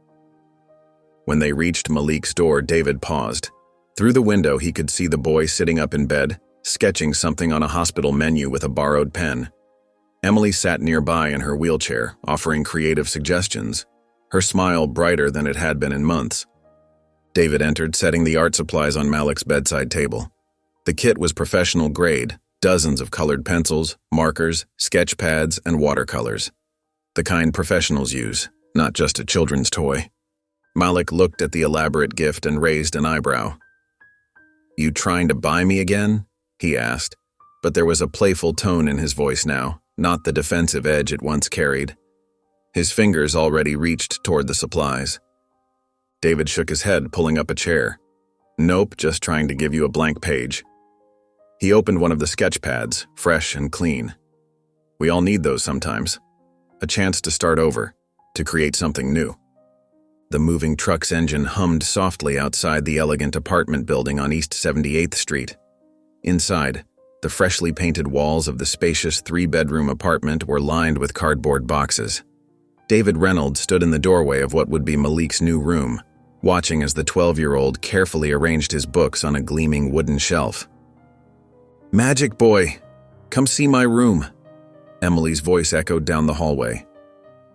Speaker 1: When they reached Malik's door, David paused. Through the window, he could see the boy sitting up in bed, sketching something on a hospital menu with a borrowed pen. Emily sat nearby in her wheelchair, offering creative suggestions, her smile brighter than it had been in months. David entered, setting the art supplies on Malik's bedside table. The kit was professional grade, dozens of colored pencils, markers, sketch pads, and watercolors. The kind professionals use, not just a children's toy. Malik looked at the elaborate gift and raised an eyebrow. "You trying to buy me again?" he asked, but there was a playful tone in his voice now, not the defensive edge it once carried. His fingers already reached toward the supplies. David shook his head, pulling up a chair. "Nope, just trying to give you a blank page." He opened one of the sketch pads, fresh and clean. We all need those sometimes. A chance to start over, to create something new. The moving truck's engine hummed softly outside the elegant apartment building on East 78th Street. Inside, the freshly painted walls of the spacious three-bedroom apartment were lined with cardboard boxes. David Reynolds stood in the doorway of what would be Malik's new room, watching as the 12-year-old carefully arranged his books on a gleaming wooden shelf. "Magic boy, come see my room," Emily's voice echoed down the hallway.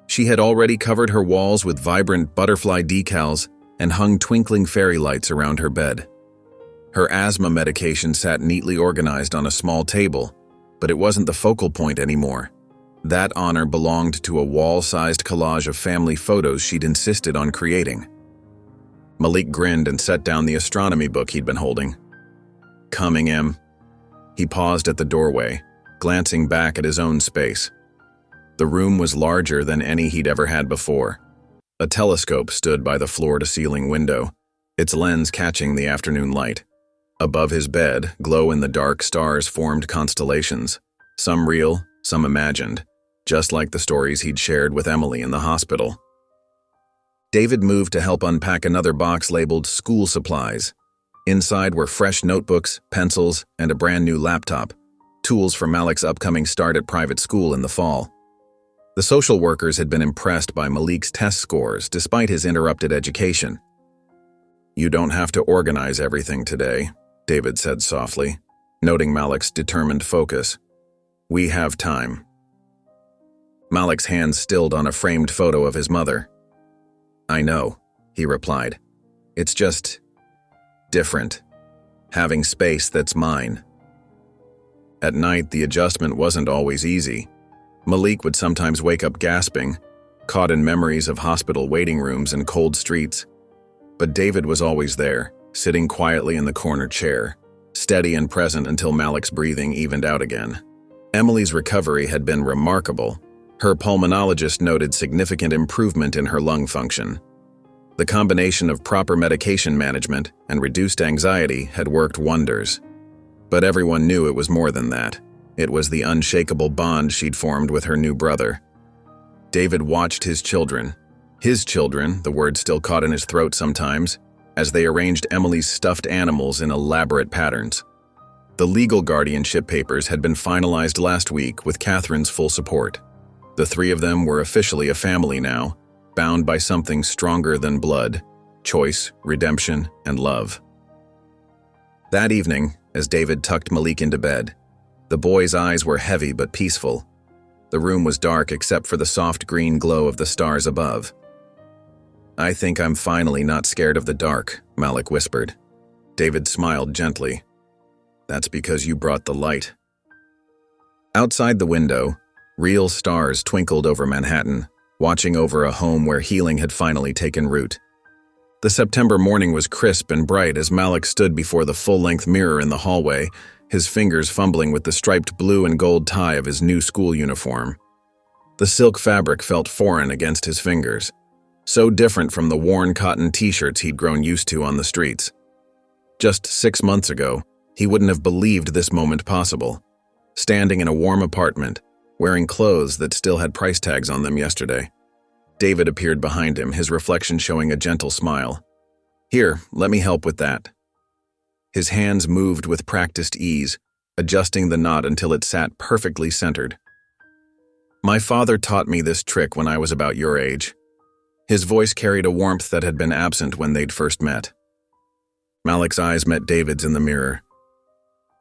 Speaker 1: She had already covered her walls with vibrant butterfly decals and hung twinkling fairy lights around her bed. Her asthma medication sat neatly organized on a small table, but it wasn't the focal point anymore. That honor belonged to a wall-sized collage of family photos she'd insisted on creating. Malik grinned and set down the astronomy book he'd been holding. "Coming, Em." He paused at the doorway, glancing back at his own space. The room was larger than any he'd ever had before. A telescope stood by the floor-to-ceiling window, its lens catching the afternoon light. Above his bed, glow-in-the-dark stars formed constellations, some real, some imagined, just like the stories he'd shared with Emily in the hospital. David moved to help unpack another box labeled school supplies. Inside were fresh notebooks, pencils, and a brand new laptop, tools for Malik's upcoming start at private school in the fall. The social workers had been impressed by Malik's test scores despite his interrupted education. "You don't have to organize everything today," David said softly, noting Malik's determined focus. "We have time." Malik's hands stilled on a framed photo of his mother. "I know," he replied. "It's just different. Having space that's mine." At night, the adjustment wasn't always easy. Malik would sometimes wake up gasping, caught in memories of hospital waiting rooms and cold streets. But David was always there, sitting quietly in the corner chair, steady and present until Malik's breathing evened out again. Emily's recovery had been remarkable. Her pulmonologist noted significant improvement in her lung function. The combination of proper medication management and reduced anxiety had worked wonders. But everyone knew it was more than that. It was the unshakable bond she'd formed with her new brother. David watched his children, the word still caught in his throat sometimes, as they arranged Emily's stuffed animals in elaborate patterns. The legal guardianship papers had been finalized last week with Catherine's full support. The three of them were officially a family now, bound by something stronger than blood: choice, redemption, and love. That evening, as David tucked Malik into bed, the boy's eyes were heavy but peaceful. The room was dark except for the soft green glow of the stars above. "I think I'm finally not scared of the dark," Malik whispered. David smiled gently. "That's because you brought the light." Outside the window, real stars twinkled over Manhattan, watching over a home where healing had finally taken root. The September morning was crisp and bright as Malik stood before the full-length mirror in the hallway, his fingers fumbling with the striped blue and gold tie of his new school uniform. The silk fabric felt foreign against his fingers, so different from the worn cotton t-shirts he'd grown used to on the streets. Just 6 months ago, he wouldn't have believed this moment possible, standing in a warm apartment, wearing clothes that still had price tags on them yesterday. David appeared behind him, his reflection showing a gentle smile. "Here, let me help with that." His hands moved with practiced ease, adjusting the knot until it sat perfectly centered. "My father taught me this trick when I was about your age." His voice carried a warmth that had been absent when they'd first met. Malik's eyes met David's in the mirror.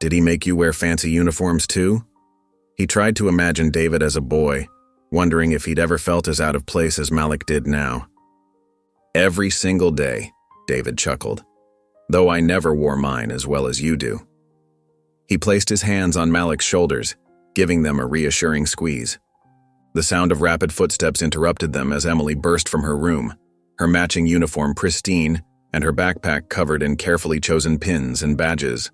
Speaker 1: Did he make you wear fancy uniforms too? He tried to imagine David as a boy, wondering if he'd ever felt as out of place as Malik did now. Every single day, David chuckled, though I never wore mine as well as you do. He placed his hands on Malik's shoulders, giving them a reassuring squeeze. The sound of rapid footsteps interrupted them as Emily burst from her room, her matching uniform pristine and her backpack covered in carefully chosen pins and badges.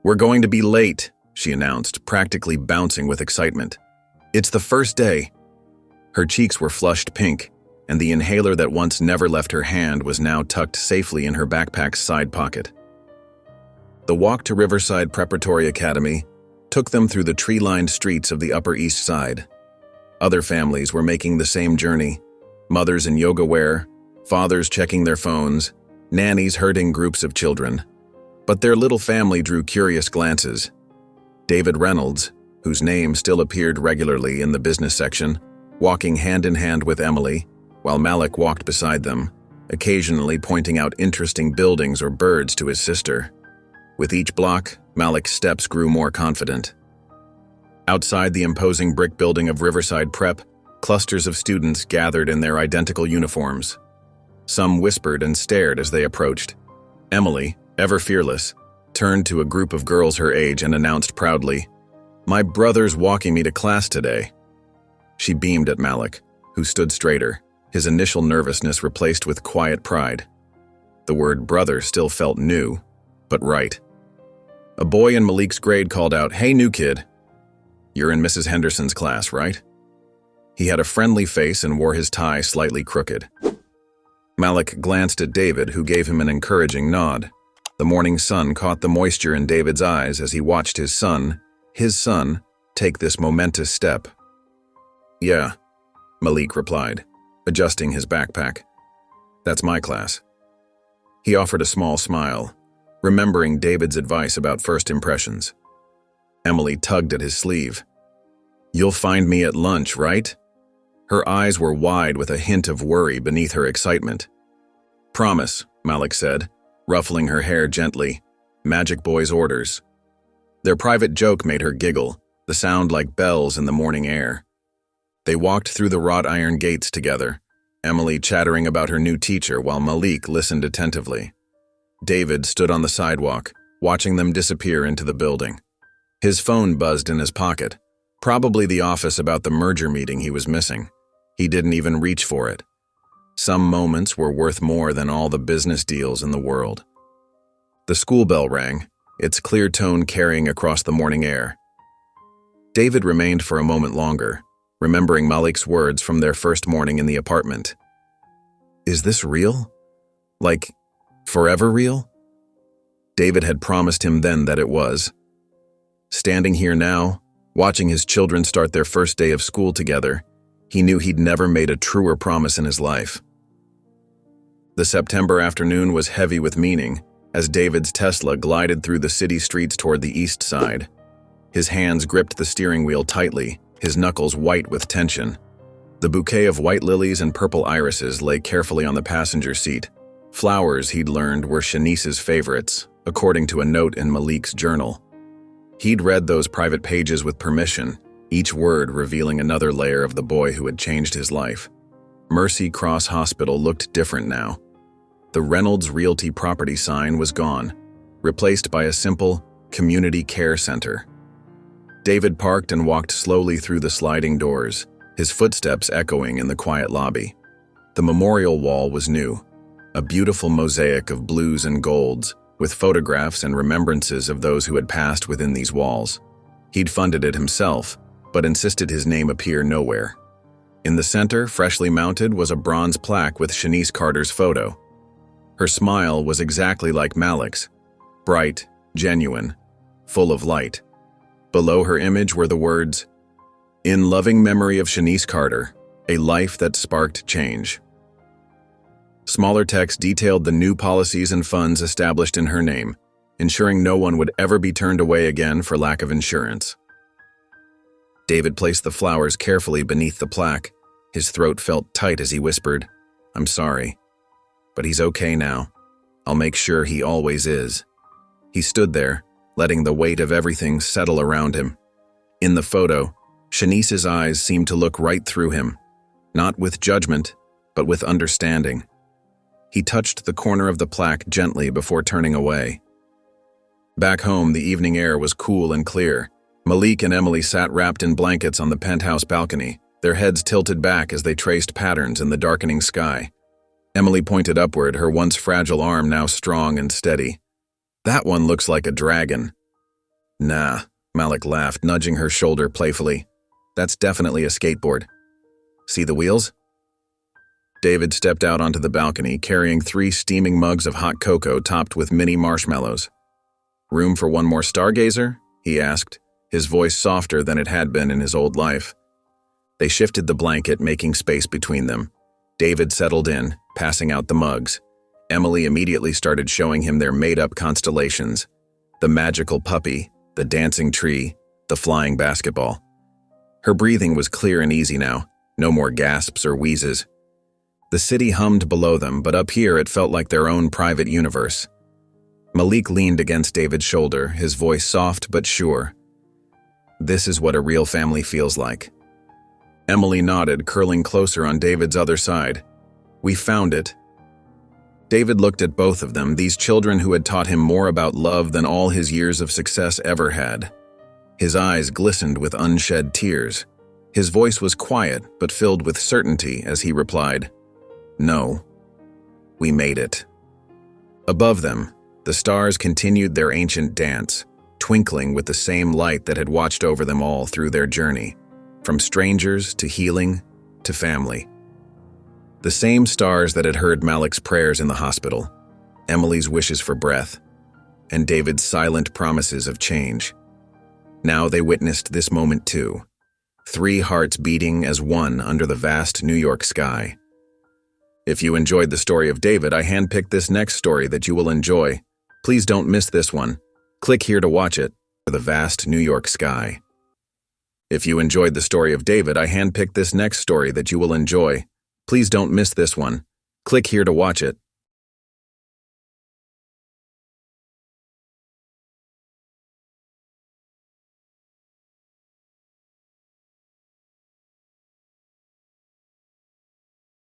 Speaker 1: We're going to be late, she announced, practically bouncing with excitement. It's the first day. Her cheeks were flushed pink, and the inhaler that once never left her hand was now tucked safely in her backpack's side pocket. The walk to Riverside Preparatory Academy took them through the tree-lined streets of the Upper East Side. Other families were making the same journey, mothers in yoga wear, fathers checking their phones, nannies herding groups of children. But their little family drew curious glances. David Reynolds, whose name still appeared regularly in the business section, walking hand in hand with Emily, while Malik walked beside them, occasionally pointing out interesting buildings or birds to his sister. With each block, Malik's steps grew more confident. Outside the imposing brick building of Riverside Prep, clusters of students gathered in their identical uniforms. Some whispered and stared as they approached. Emily, ever fearless, turned to a group of girls her age and announced proudly, "My brother's walking me to class today." She beamed at Malik, who stood straighter, his initial nervousness replaced with quiet pride. The word brother still felt new, but right. A boy in Malik's grade called out, "Hey, new kid. You're in Mrs. Henderson's class, right?" He had a friendly face and wore his tie slightly crooked. Malik glanced at David, who gave him an encouraging nod. The morning sun caught the moisture in David's eyes as he watched his son, take this momentous step. "Yeah," Malik replied, adjusting his backpack. "That's my class." He offered a small smile, remembering David's advice about first impressions. Emily tugged at his sleeve. "You'll find me at lunch, right?" Her eyes were wide with a hint of worry beneath her excitement. "Promise," Malik said, ruffling her hair gently. "Magic Boy's orders." Their private joke made her giggle, the sound like bells in the morning air. They walked through the wrought iron gates together, Emily chattering about her new teacher while Malik listened attentively. David stood on the sidewalk, watching them disappear into the building. His phone buzzed in his pocket, probably the office about the merger meeting he was missing. He didn't even reach for it. Some moments were worth more than all the business deals in the world. The school bell rang, its clear tone carrying across the morning air. David remained for a moment longer, remembering Malik's words from their first morning in the apartment. Is this real? Like, forever real? David had promised him then that it was. Standing here now, watching his children start their first day of school together, he knew he'd never made a truer promise in his life. The September afternoon was heavy with meaning as David's Tesla glided through the city streets toward the east side. His hands gripped the steering wheel tightly, his knuckles white with tension. The bouquet of white lilies and purple irises lay carefully on the passenger seat. Flowers, he'd learned, were Shanice's favorites, according to a note in Malik's journal. He'd read those private pages with permission, each word revealing another layer of the boy who had changed his life. Mercy Cross Hospital looked different now. The Reynolds Realty property sign was gone, replaced by a simple community care center. David parked and walked slowly through the sliding doors, his footsteps echoing in the quiet lobby. The memorial wall was new, a beautiful mosaic of blues and golds, with photographs and remembrances of those who had passed within these walls. He'd funded it himself, but insisted his name appear nowhere. In the center, freshly mounted, was a bronze plaque with Shanice Carter's photo. Her smile was exactly like Malik's, bright, genuine, full of light. Below her image were the words, "In loving memory of Shanice Carter, a life that sparked change." Smaller text detailed the new policies and funds established in her name, ensuring no one would ever be turned away again for lack of insurance. David placed the flowers carefully beneath the plaque. His throat felt tight as he whispered, I'm sorry. But he's okay now. I'll make sure he always is." He stood there, letting the weight of everything settle around him. In the photo, Shanice's eyes seemed to look right through him, not with judgment, but with understanding. He touched the corner of the plaque gently before turning away. Back home, the evening air was cool and clear. Malik and Emily sat wrapped in blankets on the penthouse balcony, their heads tilted back as they traced patterns in the darkening sky. Emily pointed upward, her once fragile arm now strong and steady. "That one looks like a dragon." "Nah," Malik laughed, nudging her shoulder playfully. "That's definitely a skateboard. See the wheels?" David stepped out onto the balcony, carrying 3 steaming mugs of hot cocoa topped with mini marshmallows. "Room for one more stargazer?" he asked, his voice softer than it had been in his old life. They shifted the blanket, making space between them. David settled in, passing out the mugs. Emily immediately started showing him their made-up constellations: the magical puppy, the dancing tree, the flying basketball. Her breathing was clear and easy now, no more gasps or wheezes. The city hummed below them, but up here it felt like their own private universe. Malik leaned against David's shoulder, his voice soft but sure. "This is what a real family feels like." Emily nodded, curling closer on David's other side. "We found it." David looked at both of them, these children who had taught him more about love than all his years of success ever had. His eyes glistened with unshed tears. His voice was quiet but filled with certainty as he replied, "No, we made it." Above them, the stars continued their ancient dance, twinkling with the same light that had watched over them all through their journey, from strangers to healing to family. The same stars that had heard Malik's prayers in the hospital, Emily's wishes for breath, and David's silent promises of change. Now they witnessed this moment too, 3 hearts beating as one under the vast New York sky. If you enjoyed the story of David, I handpicked this next story that you will enjoy. Please don't miss this one. Click here to watch it, for the vast New York sky. If you enjoyed the story of David, I handpicked this next story that you will enjoy. Please don't miss this one. Click here to watch it,